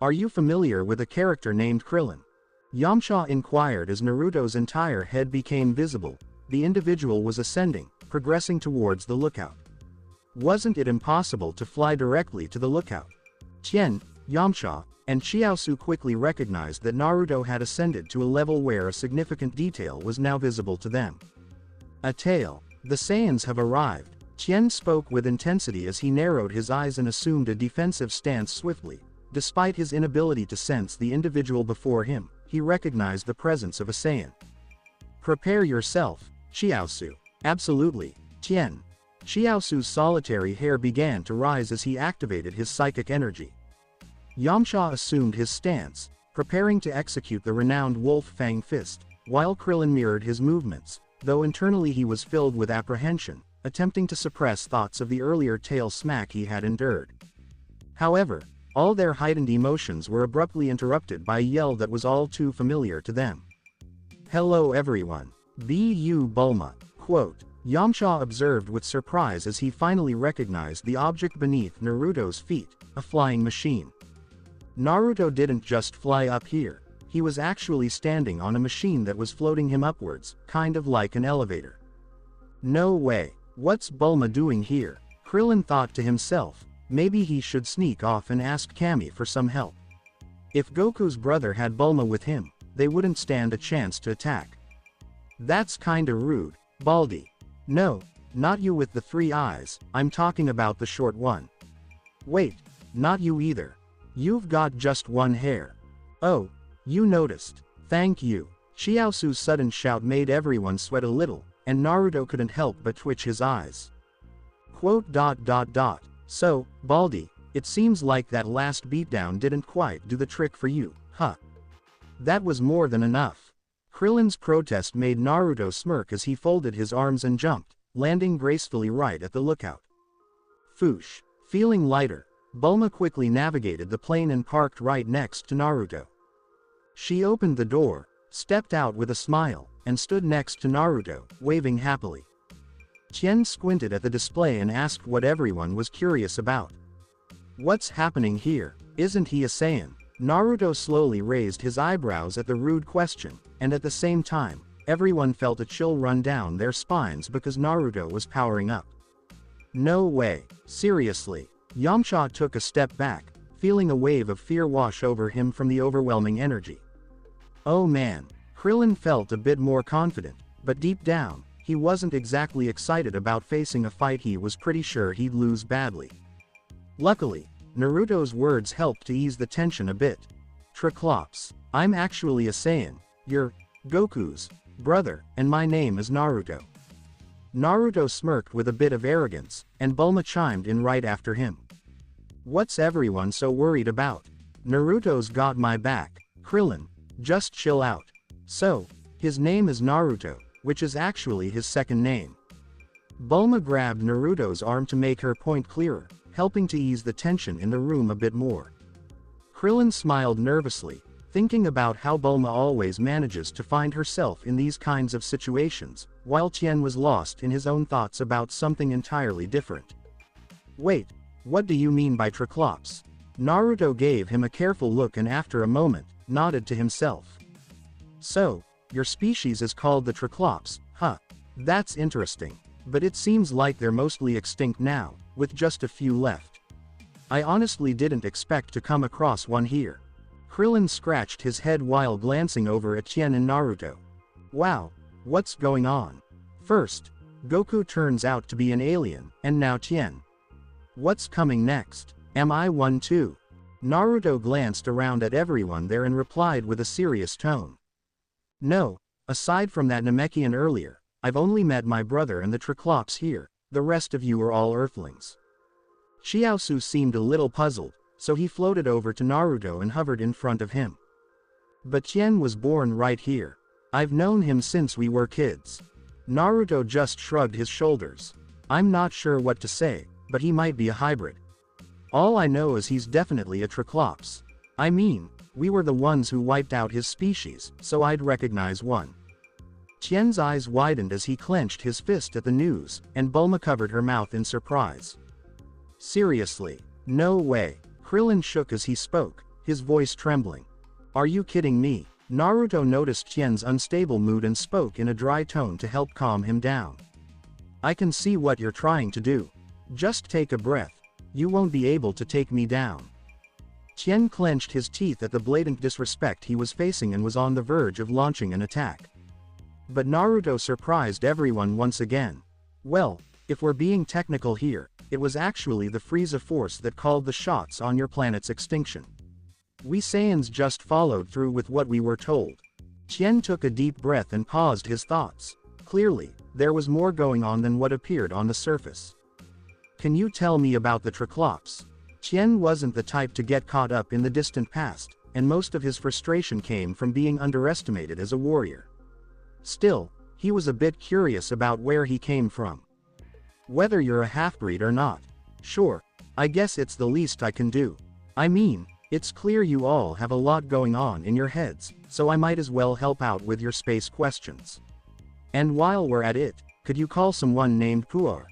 Are you familiar with a character named Krillin? Yamcha inquired as Naruto's entire head became visible. The individual was ascending, progressing towards the lookout. Wasn't it impossible to fly directly to the lookout? Tien, Yamcha, and Chiaozu quickly recognized that Naruto had ascended to a level where a significant detail was now visible to them. A tail. The Saiyans have arrived. Tien spoke with intensity as he narrowed his eyes and assumed a defensive stance swiftly. Despite his inability to sense the individual before him, he recognized the presence of a Saiyan. Prepare yourself, Chiaozu. Absolutely, Tien. Chiaozu's solitary hair began to rise as he activated his psychic energy. Yamcha assumed his stance, preparing to execute the renowned Wolf Fang Fist, while Krillin mirrored his movements, though internally he was filled with apprehension, attempting to suppress thoughts of the earlier tail smack he had endured. However, all their heightened emotions were abruptly interrupted by a yell that was all too familiar to them. "Hello everyone. Bu Bulma." Quote, Yamcha observed with surprise as he finally recognized the object beneath Naruto's feet, a flying machine. Naruto didn't just fly up here, he was actually standing on a machine that was floating him upwards, kind of like an elevator. No way, what's Bulma doing here? Krillin thought to himself, maybe he should sneak off and ask Kami for some help. If Goku's brother had Bulma with him, they wouldn't stand a chance to attack. That's kinda rude, Baldy. No, not you with the 3 eyes, I'm talking about the short one. Wait, not you either. You've got just 1 hair. Oh, you noticed. Thank you. Chiaozu's sudden shout made everyone sweat a little, and Naruto couldn't help but twitch his eyes. Quote. So, Baldy, it seems like that last beatdown didn't quite do the trick for you, huh? That was more than enough. Krillin's protest made Naruto smirk as he folded his arms and jumped, landing gracefully right at the lookout. Foosh. Feeling lighter, Bulma quickly navigated the plane and parked right next to Naruto. She opened the door, stepped out with a smile, and stood next to Naruto, waving happily. Tien squinted at the display and asked what everyone was curious about. What's happening here? Isn't he a Saiyan? Naruto slowly raised his eyebrows at the rude question, and at the same time, everyone felt a chill run down their spines because Naruto was powering up. No way, seriously. Yamcha took a step back, feeling a wave of fear wash over him from the overwhelming energy. Oh man, Krillin felt a bit more confident, but deep down, he wasn't exactly excited about facing a fight he was pretty sure he'd lose badly. Luckily, Naruto's words helped to ease the tension a bit. Triclops, I'm actually a Saiyan, you're Goku's brother, and my name is Naruto. Naruto smirked with a bit of arrogance, and Bulma chimed in right after him. What's everyone so worried about? Naruto's got my back. Krillin, just chill out. So, his name is Naruto, which is actually his second name. Bulma grabbed Naruto's arm to make her point clearer, helping to ease the tension in the room a bit more. Krillin smiled nervously, thinking about how Bulma always manages to find herself in these kinds of situations, while Tien was lost in his own thoughts about something entirely different. Wait, what do you mean by Triclops? Naruto gave him a careful look and after a moment, nodded to himself. So, your species is called the Triclops, huh? That's interesting. But it seems like they're mostly extinct now, with just a few left. I honestly didn't expect to come across one here. Krillin scratched his head while glancing over at Tien and Naruto. Wow, what's going on? First, Goku turns out to be an alien, and now Tien. What's coming next? Am I one too? Naruto glanced around at everyone there and replied with a serious tone. No, aside from that Namekian earlier, I've only met my brother and the Triclops here, the rest of you are all Earthlings. Chiaozu seemed a little puzzled, so he floated over to Naruto and hovered in front of him. But Tien was born right here. I've known him since we were kids. Naruto just shrugged his shoulders. I'm not sure what to say, but he might be a hybrid. All I know is he's definitely a Triclops. I mean, we were the ones who wiped out his species, so I'd recognize one. Tien's eyes widened as he clenched his fist at the news, and Bulma covered her mouth in surprise. Seriously? No way. Krillin shook as he spoke, his voice trembling. Are you kidding me? Naruto noticed Tien's unstable mood and spoke in a dry tone to help calm him down. I can see what you're trying to do. Just take a breath. You won't be able to take me down. Tien clenched his teeth at the blatant disrespect he was facing and was on the verge of launching an attack. But Naruto surprised everyone once again. Well, if we're being technical here, it was actually the Frieza force that called the shots on your planet's extinction. We Saiyans just followed through with what we were told. Tien took a deep breath and paused his thoughts. Clearly, there was more going on than what appeared on the surface. Can you tell me about the Triclops? Tien wasn't the type to get caught up in the distant past, and most of his frustration came from being underestimated as a warrior. Still, he was a bit curious about where he came from. Whether you're a half-breed or not. Sure, I guess it's the least I can do. I mean, it's clear you all have a lot going on in your heads, so I might as well help out with your space questions. And while we're at it, could you call someone named Puar?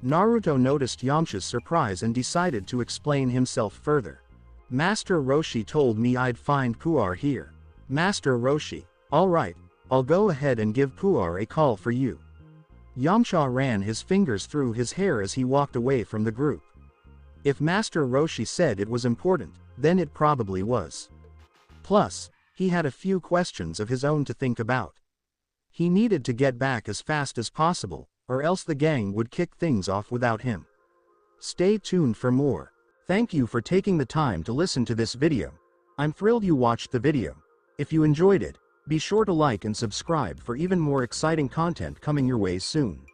Naruto noticed Yamcha's surprise and decided to explain himself further. Master Roshi told me I'd find Puar here. Master Roshi, alright, I'll go ahead and give Puar a call for you. Yamcha ran his fingers through his hair as he walked away from the group. If Master Roshi said it was important, then it probably was. Plus, he had a few questions of his own to think about. He needed to get back as fast as possible, or else the gang would kick things off without him. Stay tuned for more. Thank you for taking the time to listen to this video. I'm thrilled you watched the video. If you enjoyed it, be sure to like and subscribe for even more exciting content coming your way soon.